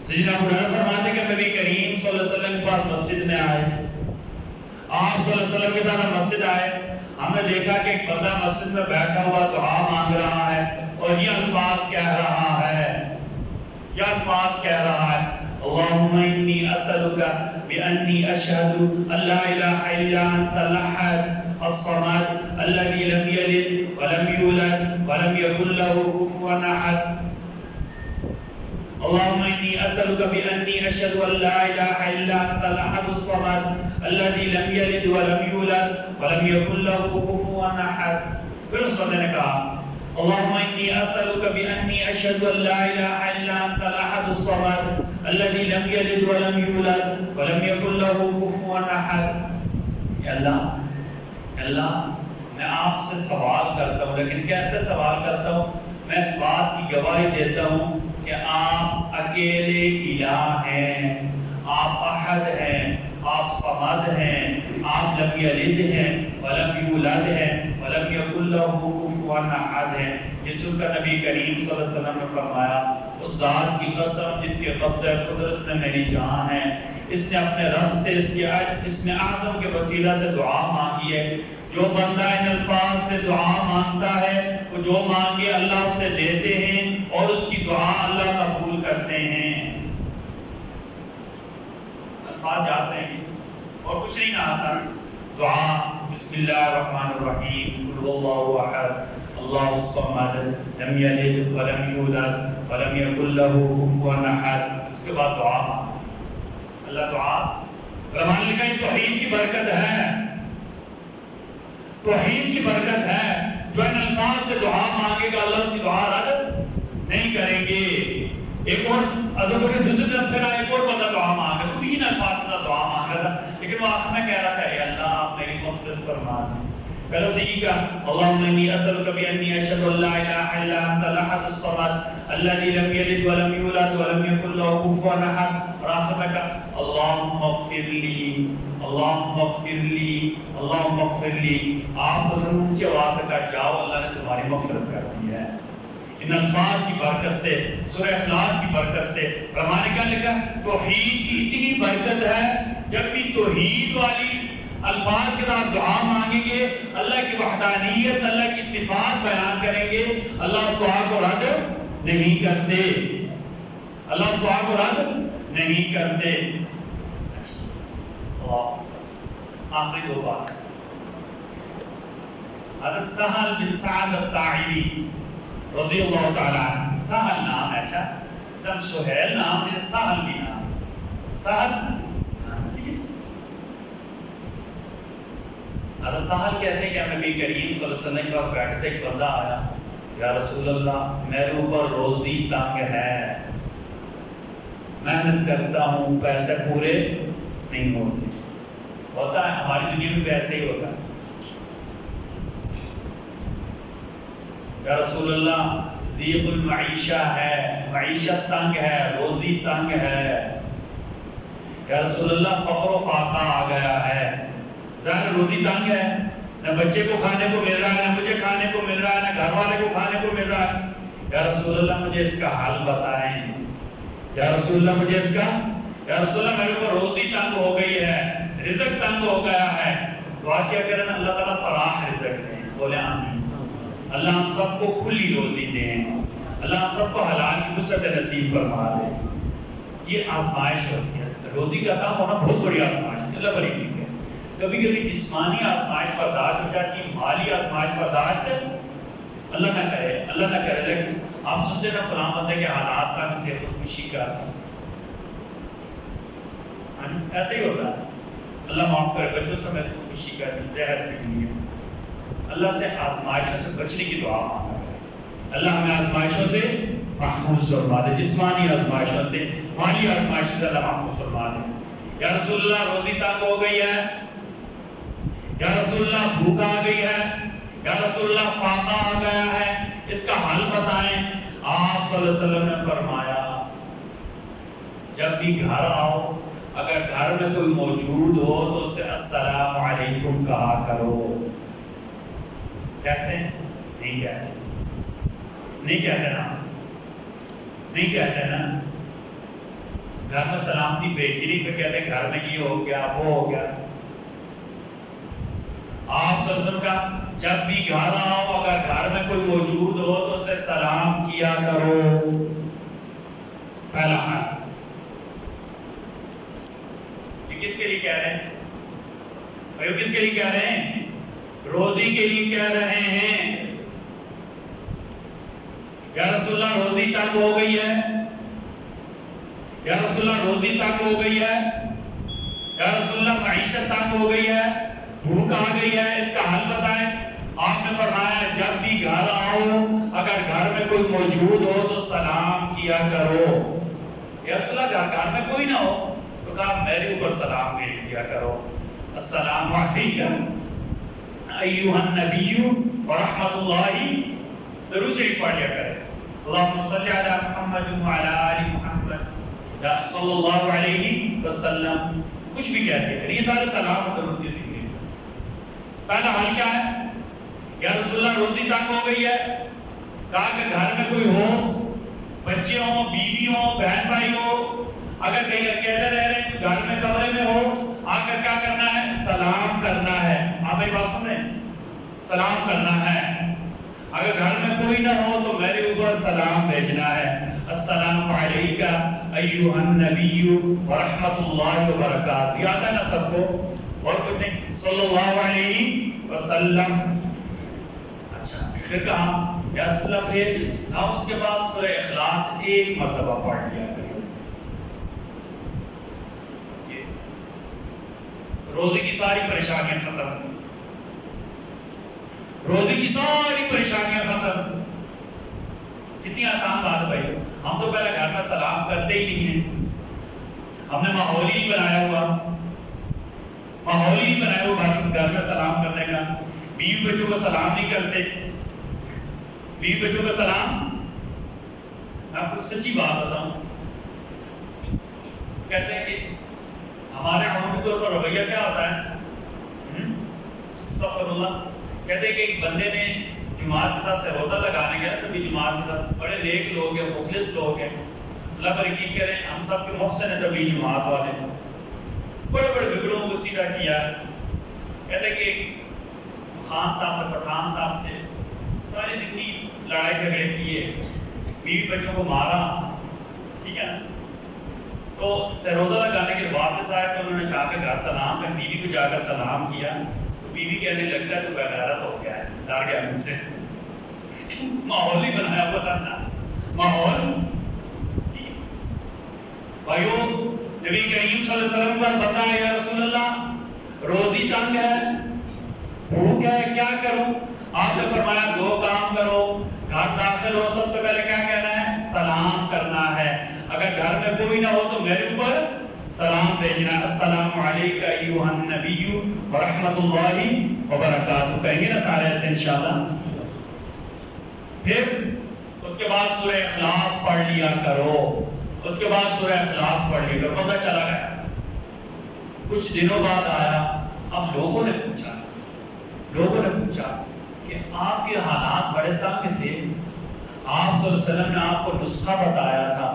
سیدنا ابو ہریرہ فرماتے کہ نبی کریم صلی اللہ علیہ وسلم کے پاس مسجد میں آئے. آپ صلی اللہ علیہ وسلم کے پاس مسجد آئے. ہم نے دیکھا کہ ایک بندہ مسجد میں بیٹھا ہوا دعا مانگ رہا ہے اور یہ الفاظ کہہ رہا ہے، یہ الفاظ کہہ رہا ہے اللہم انی اسألک بأنی اشہد ان لا الہ الا انت الاحد الصمد الذی لم یلد ولم یولد ولم یکن له کفوا احد. اللهم إني أسألك بأني أشهد أن لا إله إلا أنت الأحد الصمد الذي لم يلد ولم يولد ولم يكن له كفوا أحد. پھر اس بندے نے کہا اللهم إني أسألك بأني أشهد أن لا إله إلا أنت الأحد الصمد الذي لم يلد ولم يولد ولم يكن له كفوا أحد. اللہ میں آپ سے سوال کرتا ہوں، لیکن کیسے سوال کرتا ہوں؟ میں اس بات کی گواہی دیتا ہوں کہ آپ اکیلے الہ ہیں، آپ احد ہیں، آپ صمد ہیں، آپ لم یلد ہیں ولم یولد ہیں ولم یکن لہ کفوا احد ہیں. جس کا نبی کریم صلی اللہ علیہ وسلم نے فرمایا اس ذات کی قسم جس کے قبضہ قدرت میں میری جان ہے، اس نے اپنے رب سے اس نے اعظم کے وسیلہ سے دعا مانگی ہے. جو بندہ ان الفاظ سے دعا مانگتا ہے وہ جو مانگے اللہ اسے دیتے ہیں اور اس کی دعا اللہ قبول کرتے ہیں. الفاظ جاتے ہیں اور کچھ نہیں آتا. دعا بسم اللہ الرحمن الرحیم قل اللہ احد اللہ الصمد لم یلد ولم یولد ولم یکن لہ کفوا احد. اس کے بعد دعا اللہ دعا رحمان لکھا یہ توحید کی برکت ہے، توحید کی برکت ہے. جو ان الفاظ سے دعا مانگے گا اللہ اس کی دعا رد نہیں کریں گے. ایک اور ادب کے دوسرے دن پھر ایک اور بندہ دعا مانگا تو بھی ان الفاظ سے دعا مانگا تھا، لیکن وہ آخر میں کہہ رہا تھا اے اللہ آپ میری مغفرت فرما دیں. پہلے اسے یہ کہا اللہم انی اسألک بانی اشہد ان لا الہ الا انت الاحد الصمد الذی لم یلد ولم یولد ولم یکن لہ کفوا احد. اور آخر میں کہا اللہم اغفر لی اللہم اغفر لی اللہم اغفر لی. آپ سب نے اونچی آواز سے کہا جاؤ اللہ نے تمہاری مغفرت کر دی ہے. ان الفاظ کی برکت سے، سورہ اخلاص کی برکت سے. علماء نے کیا لکھا توحید کی اتنی برکت ہے جب بھی توحید والی الفاظ کے ساتھ دعا مانگیں گے اللہ کی وحدانیت اللہ کی صفات بیان کریں گے اللہ اس دعا کو رد نہیں کرتے. اللہ اس دعا کو رد نہیں کرتے. آخری دو بات. حضرت سہل بن سعد الساعدی رضی اللہ تعالیٰ عنہ. سہل نام ہے، اچھا جب سہیل نام ہے سہل بھی نام. سہل حضرت سہل کہتے ہیں کہ نبی کریم صلی اللہ علیہ وسلم کا بیٹھتے ایک بندہ آیا، یا رسول اللہ میرے اوپر روزی تنگ ہے، محنت کرتا ہوں پیسے پورے نہیں ہوتے. ہوتا ہے ہماری دنیا میں بھی ایسے ہی ہوتا ہے. یا رسول اللہ ضیق المعیشہ ہے، معیشت تنگ ہے، روزی تنگ ہے. یا رسول اللہ فقر و فاقہ آ گیا ہے. ظاہر روزی تنگ ہے، نہ بچے کو کھانے کو مل رہا ہے، نہ مجھے کھانے کو مل رہا ہے، نہ گھر والے کو کھانے کو مل رہا ہے. یا رسول اللہ مجھے اس کا حل بتائیں. یا رسول اللہ مجھے اس کا، یا رسول اللہ میرے کو روزی تنگ ہو گئی ہے، رزق تنگ ہو گیا ہے. دعا کیا کریں اللہ تعالیٰ فراخ رزق دیں. بولے آمین. اللہ ہم سب کو کھلی روزی دیں، اللہ ہم سب کو حلال کی وسعت نصیب فرما دے. یہ آزمائش ہوتی ہے، روزی کا کام ہونا بہت بڑی آزمائش ہے. اللہ بڑی ٹھیک ہے. کبھی کبھی جسمانی آزمائش برداشت ہو جاتی ہے، مالی آزمائش برداشت اللہ نہ کرے، اللہ نہ کرے. لیکن آپ سنتے نا فلاں بندے کے حالات تنگ تھے خودکشی کا، ایسے ہی ہوتا ہے. اللہ معاف کرے بچوں سمیت خودکشی کا زہر پی لیے. اللہ سے آزمائشوں سے بچنے کی دعا مانگا ہے. اللہ ہمیں آزمائشوں سے محفوظ فرما دے، جسمانی آزمائشوں سے، مالی آزمائشوں سے اللہ محفوظ فرما دے. یا رسول اللہ روزی تنگ ہو گئی ہے، یا رسول اللہ بھوک آ گئی ہے، یا رسول اللہ فاقہ آ گیا ہے، اس کا حل بتائیں. آپ صلی اللہ علیہ وسلم نے فرمایا جب بھی گھر آؤ اگر گھر میں کوئی موجود ہو تو اسے السلام علیکم کہا کرو. کہتے ہیں نہیں کہتے، نہیں کہتے نا، نہیں کہتے نا. گھر میں سلامتی بھیجی نہیں پہ کہتے گھر میں یہ ہو گیا وہ ہو گیا. آپ صلی اللہ علیہ وسلم کا جب بھی گھر آؤ اگر گھر میں کوئی موجود ہو تو اسے سلام کیا کرو. پہلا حال. یہ کس کے لیے کہہ رہے ہیں بھائی؟ کس کے لیے کہہ رہے ہیں؟ روزی کے لیے کہہ رہے ہیں. یا رسول اللہ روزی تنگ ہو گئی ہے، یا رسول اللہ روزی تنگ ہو گئی ہے، یا رسول اللہ معیشت تنگ ہو گئی ہے، بھوک آ گئی ہے، اس کا حل بتائیں. آپ نے فرمایا جب بھی گھر آؤ اگر گھر میں کوئی موجود ہو تو سلام کیا کرو. یا رسول اللہ گھر میں کوئی نہ ہو تو کہا میرے اوپر سلام بھیج دیا کرو. السلام علیکم ایھا النبی ورحمۃ اللہ. درود شریف پڑھیا کرے. اللہم صلی علی محمد وعلی آل محمد صلی اللہ علیہ وسلم. کچھ بھی کہتے ہیں، یہ سارے سلام و درود کے سیکھنے۔ پہلا حال کیا ہے؟ یا رسول اللہ روزی تنگ ہو گئی ہے، کہا کہ گھر میں کوئی ہو، بچے ہوں، بیوی ہو، بہن بھائی ہو، اگر کہیں اکیلے رہ رہے ہیں، گھر میں کمرے میں ہو، آ کر کیا کرنا ہے؟ سلام کرنا ہے۔ آپ میری بات سن رہے ہیں؟ سلام کرنا ہے۔ اگر گھر میں کوئی نہ ہو تو میرے اوپر سلام بھیجنا ہے۔ السلام علیکہ ایھا النبی ورحمۃ اللہ وبرکاتہ، یاد ہے نا سب کو؟ اور کچھ نہیں، صلی اللہ علیہ وسلم۔ اچھا پھر کہا یا رسول اللہ پھر ہم اس کے بعد سورہ اخلاص ایک مرتبہ پڑھ لیا کریں، روزے کی ساری پریشانیاں ختم، روزے کی ساری پریشانیاں ختم۔ کتنی آسان بات ہے بھائی، ہم تو پہلے گھر میں سلام کرتے ہی نہیں ہیں، ہم نے ماحول ہی نہیں بنایا ہوا، ماحول ہی نہیں بنایا ہوا گھر میں سلام کرنے کا۔ بیوی بچوں کو سلام نہیں کرتے، بیوی بچوں کا سلام، آپ کو سچی بات بتاؤں، کہتے ہیں کہ ہمارے عمومی طور پر رویہ کیا ہوتا ہے؟ استغفر اللہ، کہتے ہیں کہ ایک بندے نے جماعت کے ساتھ سے روزہ لگانے گیا، کبھی جماعت کے ساتھ بڑے نیک لوگ ہیں، مخلص لوگ ہیں، اللہ پر یقین کریں ہم سب کے محسن ہیں، تبھی جماعت والے بڑے بڑے بگڑوں کو سیدھا کیا۔ کہتے ہیں کہ خان صاحب تھے، پٹھان صاحب تھے، ساری زندگی لڑائی جھگڑے کیے، بیوی بچوں کو مارا، ٹھیک ہے نا؟ تو روزہ لگانے کے واپس آئے تو انہوں نے جا کے گھر سلام کر، بیوی کو جا کر سلام کیا، تو بیوی کہنے لگتا ہے تو بغیرت ہو گیا ہے، ڈر گیا مجھ سے، ماحول نہیں بنایا ہوا تھا نا، ماحول۔ بھائیو نبی کریم صلی اللہ علیہ وسلم پر بتایا یا رسول اللہ روزی تنگ ہے، بھوک ہے، کیا کروں؟ آپ نے فرمایا دو کام کرو، گھر داخل ہو سب سے پہلے کیا کہنا ہے؟ سلام کرنا ہے۔ اگر گھر میں کوئی نہ ہو تو میرے اوپر سلام بھیجنا ہے، السلام علیکہ ایھا النبی ورحمۃ اللہ وبرکاتہ، کہیں گے نا سارے ایسے انشاءاللہ۔ پھر اس کے بعد سورہ اخلاص پڑھ لیا کرو، اس کے بعد سورہ اخلاص پڑھ لیا کرو۔ پتہ چلا گیا کچھ دنوں بعد آیا، اب لوگوں نے پوچھا کہ آپ کے حالات بڑے تنگ تھے، آپ صلی اللہ علیہ وسلم نے آپ کو نسخہ بتایا تھا،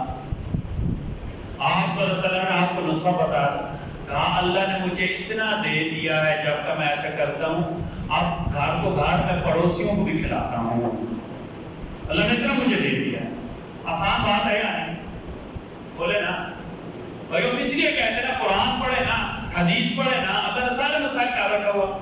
آپ صلی اللہ علیہ وسلم نے آپ کو نسخہ بتایا تھا، کہا اللہ نے مجھے اتنا دے دیا ہے جب کا میں ایسا کرتا ہوں، اب گھر کو گھر میں پڑوسیوں کو بھی کھلاتا ہوں، اللہ نے اتنا مجھے دے دیا ہے۔ آسان بات ہے یا نہیں؟ بولے نا بھائی، ہم اس لیے کہتے ہیں نا قرآن پڑھے نا، حدیث پڑھے نا، اللہ نے سارے مسائل کا رکھا ہوا۔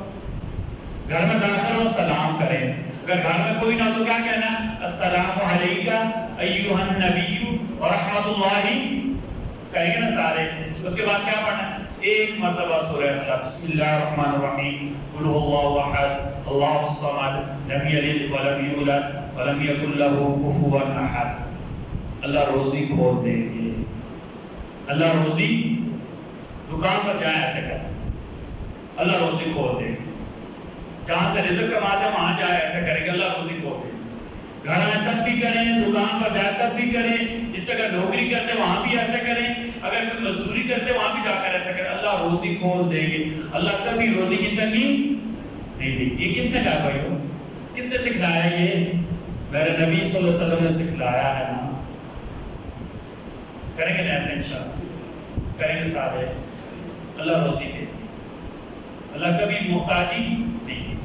گھر میں داخل ہو سلام کریں، اگر گھر میں کوئی نہ تو کیا کہنا؟ السلام علیکہ ایھا النبی ورحمۃ اللہ، کہیں گے نا سارے۔ اس کے بعد کیا پڑھنا ہے؟ ایک مرتبہ سورہ اخلاص، بسم اللہ الرحمن الرحیم، قل هو اللہ احد اللہ الصمد لم یلد ولم یولد ولم یکن له کفوا احد۔ اللہ روزی کھول دیں گے، اللہ روزی، دکان پر جائیں ایسے کریں، اللہ روزی کھول دیں گے، جہاں سے رزق کماتے ہیں وہاں جائے ایسا کریں گے، اللہ روزی کھول دیں گے، گھر آئے تب بھی کریں، دکان پر جائے تب بھی کریں، جس سے اگر نوکری کرتے وہاں بھی ایسا کریں، اگر مزدوری کرتے وہاں بھی جا کر ایسا کریں، اللہ روزی کھول دیں گے، اللہ کبھی روزی کی تنگی نہیں دے گی۔ یہ کس نے کہا بھائیو؟ کس نے سکھلایا؟ یہ میرے نبی صلی اللہ علیہ وسلم نے سکھلایا ہے نا۔ کریں گے نا ایسے انشاءاللہ، کریں گے سارے، اللہ روزی دے گی، اللہ کبھی محتاجی نہیں کی۔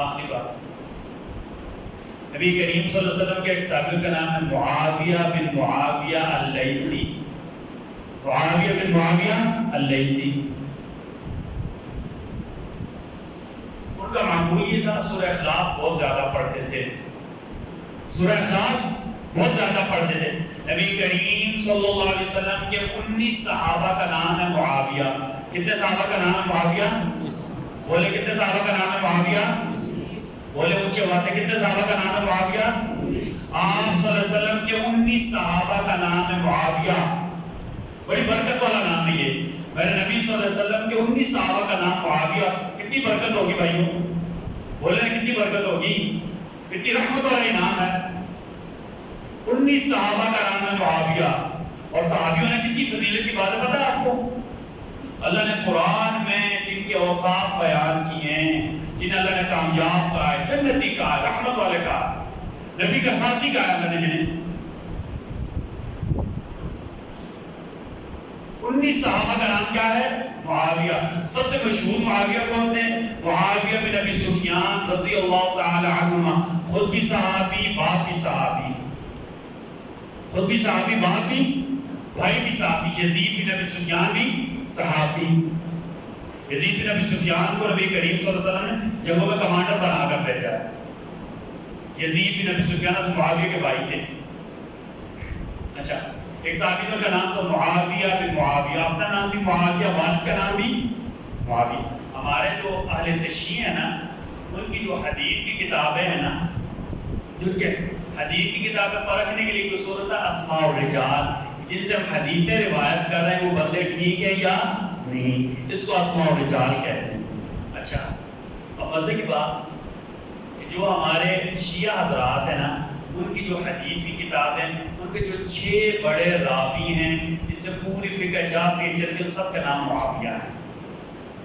آخری بات، نبی کریم صلی اللہ علیہ وسلم کے ایک صحابی کا نام ہے معاویہ بن معاویہ اللیثی، معاویہ بن معاویہ اللیثی۔ ان کا معمول یہ تھا سورہ اخلاص بہت زیادہ پڑھتے تھے، سورہ اخلاص بہت زیادہ پڑھتے تھے۔ نبی کریم صلی اللہ علیہ وسلم کے 19 صحابہ کا نام ہے معاویہ۔ کتنے صحابہ کا نام ہے معاویہ؟ بولے کتنے صحابہ کا نام ہے معاویہ؟ بولے اونچے باتیں، کتنے صحابہ کا نام ہے معاویہ؟ آپ صلی اللہ علیہ وسلم کے 19 صحابہ کا نام ہے معاویہ، بڑی برکت والا نام ہے یہ۔ میرے نبی صلی اللہ علیہ وسلم کے 19 صحابہ کا نام معاویہ، کتنی برکت ہوگی بھائیوں؟ بولے کتنی برکت ہوگی، کتنی رحمت والا یہ نام ہے۔ 19 صحابہ کا نام ہے معاویہ، اور صحابیوں نے کتنی فضیلت کی بات ہے پتہ ہے آپ کو؟ اللہ نے قرآن میں جن کے اوصاف بیان کیے ہیں، جن اللہ نے کامیاب کہا ہے، جنتی کہا ہے، رحمت والے کہا ہے، نبی کا ساتھی کہا ہے اللہ نے جنہیں 19 صحابہ کا نام کیا ہے؟ معاویہ۔ سب سے مشہور معاویہ کون سے ہیں؟ معاویہ بن ابی سفیان رضی اللہ تعالی عنہما، خود بھی صحابی، باپ بھی صحابی، خود بھی صحابی، باپ بھی، بھائی بھی صحابی۔ یزید بن ابی سفیان بھی صحابی۔ یزید بن ابی سفیان کو نبی کریم صلی اللہ علیہ وسلم نے جنگوں میں کمانڈر بنا کر بھیجا ہے۔ یزید بن ابی سفیان تو معاویہ کے بھائی تھے۔ اچھا، ایک صحابی کا نام تو معاویہ بن معاویہ، اپنا نام بھی معاویہ، والد کا نام بھی معاویہ۔ ہمارے جو اہل تشیع ہیں نا، ان کی جو حدیث کی کتابیں ہیں نا، جو کہ حدیث کی کتابیں پرکھنے کے لیے کوئی صورت ہے اسماء الرجال، جن سے ہم حدیثیں روایت کر رہے ہیں وہ بندے ٹھیک ہے یا نہیں، اس کو اسماء الرجال کہتے ہیں۔ اچھا، اب مزے کی بات کہ جو ہمارے شیعہ حضرات ہیں نا، ان کی جو حدیث کی کتابیں، ان کے جو 6 بڑے راوی ہیں جن سے پوری فقہ جعفری چلتی ہے، ان سب کا نام معاویہ ہے۔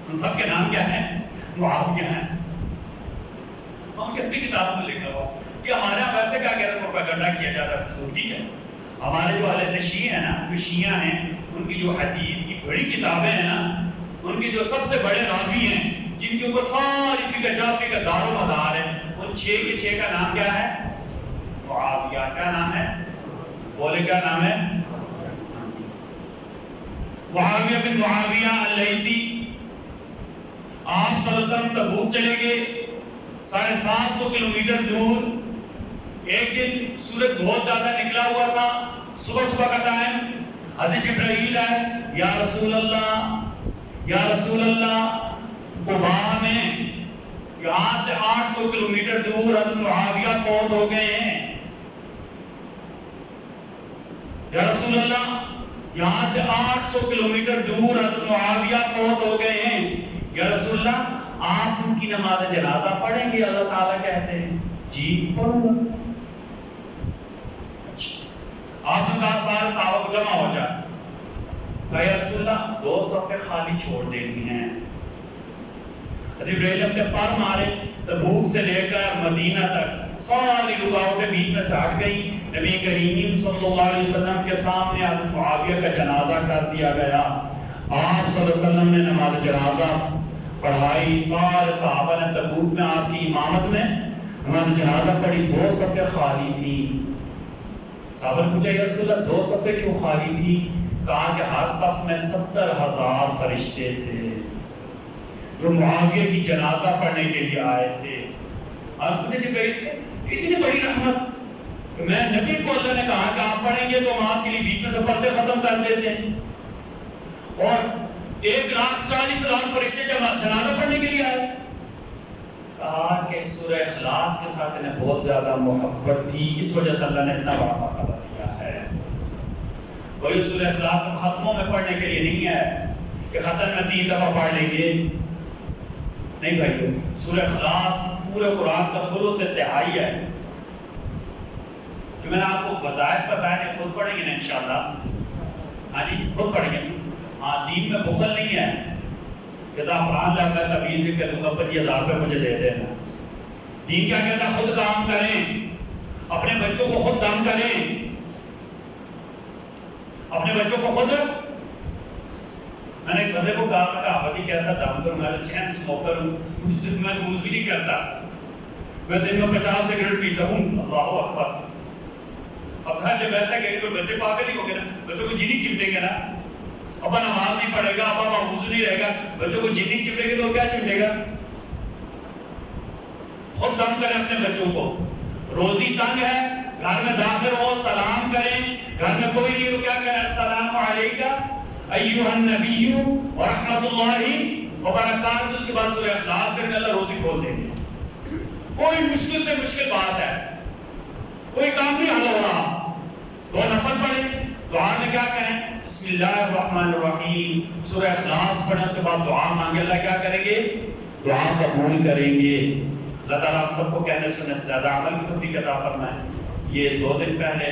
ان سب کے نام کیا ہے؟ معاویہ ہیں۔ ہم کی اپنی کتاب میں لکھا ہوا کہ ہمارے یہاں ویسے کیا کہہ رہے ہیں، پروپیگنڈا کیا جاتا ہے، تو ٹھیک ہے، ہمارے جو اہل تشیع ہیں نا، جو شیعہ ہیں، ان کی جو حدیث کی بڑی کتابیں ہیں نا، ان کے جو سب سے بڑے راوی ہیں جن کے اوپر ساری فقہ جعفری کا دار و مدار ہے، ان 6 کے 6 کا نام کیا ہے؟ معاویہ۔ کیا نام ہے؟ بولے کیا نام ہے؟ معاویہ بن معاویہ اللیثی۔ آپ صلی اللہ علیہ وسلم تبوک چلے گئے 750 کلومیٹر دور۔ ایک دن سورج بہت زیادہ نکلا ہوا تھا، صبح کا ٹائم۔ حضرت جبرائیل آئے، یا رسول اللہ، یا رسول اللہ، قبا میں یہاں سے 800 کلومیٹر دور حضرت معاویہ فوت ہو گئے ہیں۔ یا رسول اللہ، یہاں سے 800 کلومیٹر دور حضرت معاویہ فوت ہو گئے ہیں، یا رسول اللہ آپ ان کی نماز جنازہ پڑھیں گے؟ اللہ تعالیٰ کہتے ہیں جی پڑھوں گا۔ آپ نے کہا سارے صحابہ کو جمع ہو جائے، کہا یا رسول اللہ 2 صفیں خالی چھوڑ دینی ہیں۔ جبرائیل اپنے پر مارے، تبوک سے لے کر مدینہ تک ساری رکاوٹیں بیچ میں سے ہٹ گئی۔ نبی کریم صلی اللہ علیہ وسلم کے سامنے حضرت معاویہ کا جنازہ کر دیا گیا۔ آپ صلی اللہ علیہ وسلم نے نماز جنازہ پڑھائی، سارے صحابہ نے تبوک میں آپ کی امامت میں نماز جنازہ پڑھی، 2 صفیں خالی تھی۔ صحابہ نے پوچھا یا رسول اللہ 2 صفیں کیوں خالی تھی؟ کہا کہ ہر صف میں 70,000 فرشتے تھے جو معاویہ کی جنازہ پڑھنے کے لیے آئے تھے۔ اور مجھے جبرائیل سے اتنی بڑی رحمت کہ میں نبی کو اللہ نے کہا کہ آپ پڑھیں گے تو ہم آپ کے لیے بیچ میں سے پردے ختم کر دیتے ہیں، اور 1,40,000 فرشتے جنازہ پڑھنے کے لیے آئے۔ کہا کہ سورہ اخلاص کے ساتھ انہیں بہت زیادہ محبت تھی، اس وجہ سے اللہ نے اتنا بڑا مرتبہ دیا ہے۔ وہی سورہ اخلاص ہم ختموں میں پڑھنے کے لیے نہیں ہے کہ ختم میں 3 دفعہ پڑھ لیں گے، نہیں بھائیو، سورہ اخلاص پورے قرآن کا ثلث سے تہائی ہے۔ جو میں نے آپ کو وظائف بتایا کہ خود پڑھیں گے نا انشاءاللہ، ہاں جی خود پڑھیں گے۔ ہاں دین میں بخل نہیں ہے کہ زعفران لا میں تبیز لکھ کے دوں گا 25,000 روپے مجھے دے دینا۔ دین کیا کہتا ہے؟ خود کام کریں، اپنے بچوں کو خود دم کریں، اپنے بچوں کو خود۔ میں نے ایک بندے کو کہا میں کہاوت ہی کیسا دم کروں، میں چین سموکر ہوں، میں روز بھی نہیں کرتا، میں دن میں 50 سگریٹ پیتا ہوں، اللہ اکبر۔ اب ہر جب ایسا کہ بچے پاگل ہی ہو گئے نا، بچوں کو جینی چمٹیں گے نا، ابا نماز نہیں پڑھے گا، ابا وضو نہیں رہے گا، بچوں کو جینی چمٹے گے تو کیا چمٹے گا؟ خود دم کریں اپنے بچوں کو۔ روزی تنگ ہے، گھر میں داخل ہو سلام کریں، گھر میں کوئی نہیں ہو کیا کہے السلام علیکم ایھا النبی ورحمۃ اللہ وبرکاتہ، اس کے بعد سورہ اخلاص کریں، اللہ روزی کھول دیں گے۔ کوئی مشکل سے مشکل بات ہے، کوئی کام نہیں حل ہو رہا، 2 نفل پڑھیں، دعا میں کیا کہیں بسم اللہ الرحمن الرحیم، سورہ اخلاص پڑھیں، اس کے بعد دعا مانگے، اللہ کیا کریں گے؟ دعا قبول کریں گے۔ اللہ تعالیٰ آپ سب کو کہنے سننے سے زیادہ عمل کی توفیق عطا فرمائے۔ یہ 2 دن پہلے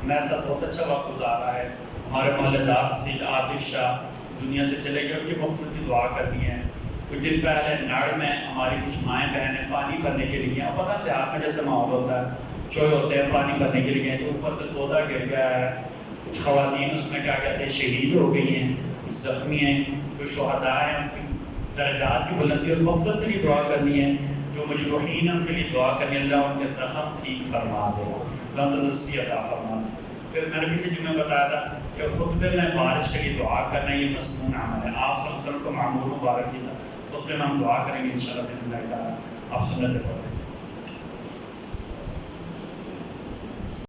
میرے ساتھ بہت اچھا وقت گزارا ہے ہمارے محلے دار تحصیل عاطف شاہ دنیا سے چلے گئے، ان کی مغفرت کی دعا کرنی ہے۔ کچھ دن پہلے نڑ میں ہماری کچھ مائیں بہنیں پانی بھرنے کے لیے، اب پتہ دیہات میں جیسے ماحول ہوتا ہے، چوئے ہوتے ہیں پانی بھرنے کے لیے، تو اوپر سے تودا گر گیا ہے، کچھ خواتین اس میں کیا کہتے ہیں شہید ہو گئی ہیں، کچھ زخمی ہیں، کچھ شہداء ہیں، ان کی درجات کی بلندی اور مغفرت کے لیے دعا کرنی ہے۔ جو مجروحین ہیں ان کے لیے دعا کرنی ہے، اللہ ان کے زخم ٹھیک فرما دے، تندرستی عطا فرما دے۔ پھر میں نے پچھلے جمعے بتایا تھا کہ خطبے میں بارش کے لیے دعا کرنا یہ مسنون عمل ہے، آپ صلی اللہ علیہ وسلم کو معمول مبارک کیا تھا، خطبے میں ہم دعا کریں گے انشاءاللہ بإذن اللہ تعالیٰ، آپ سنت پڑھیں۔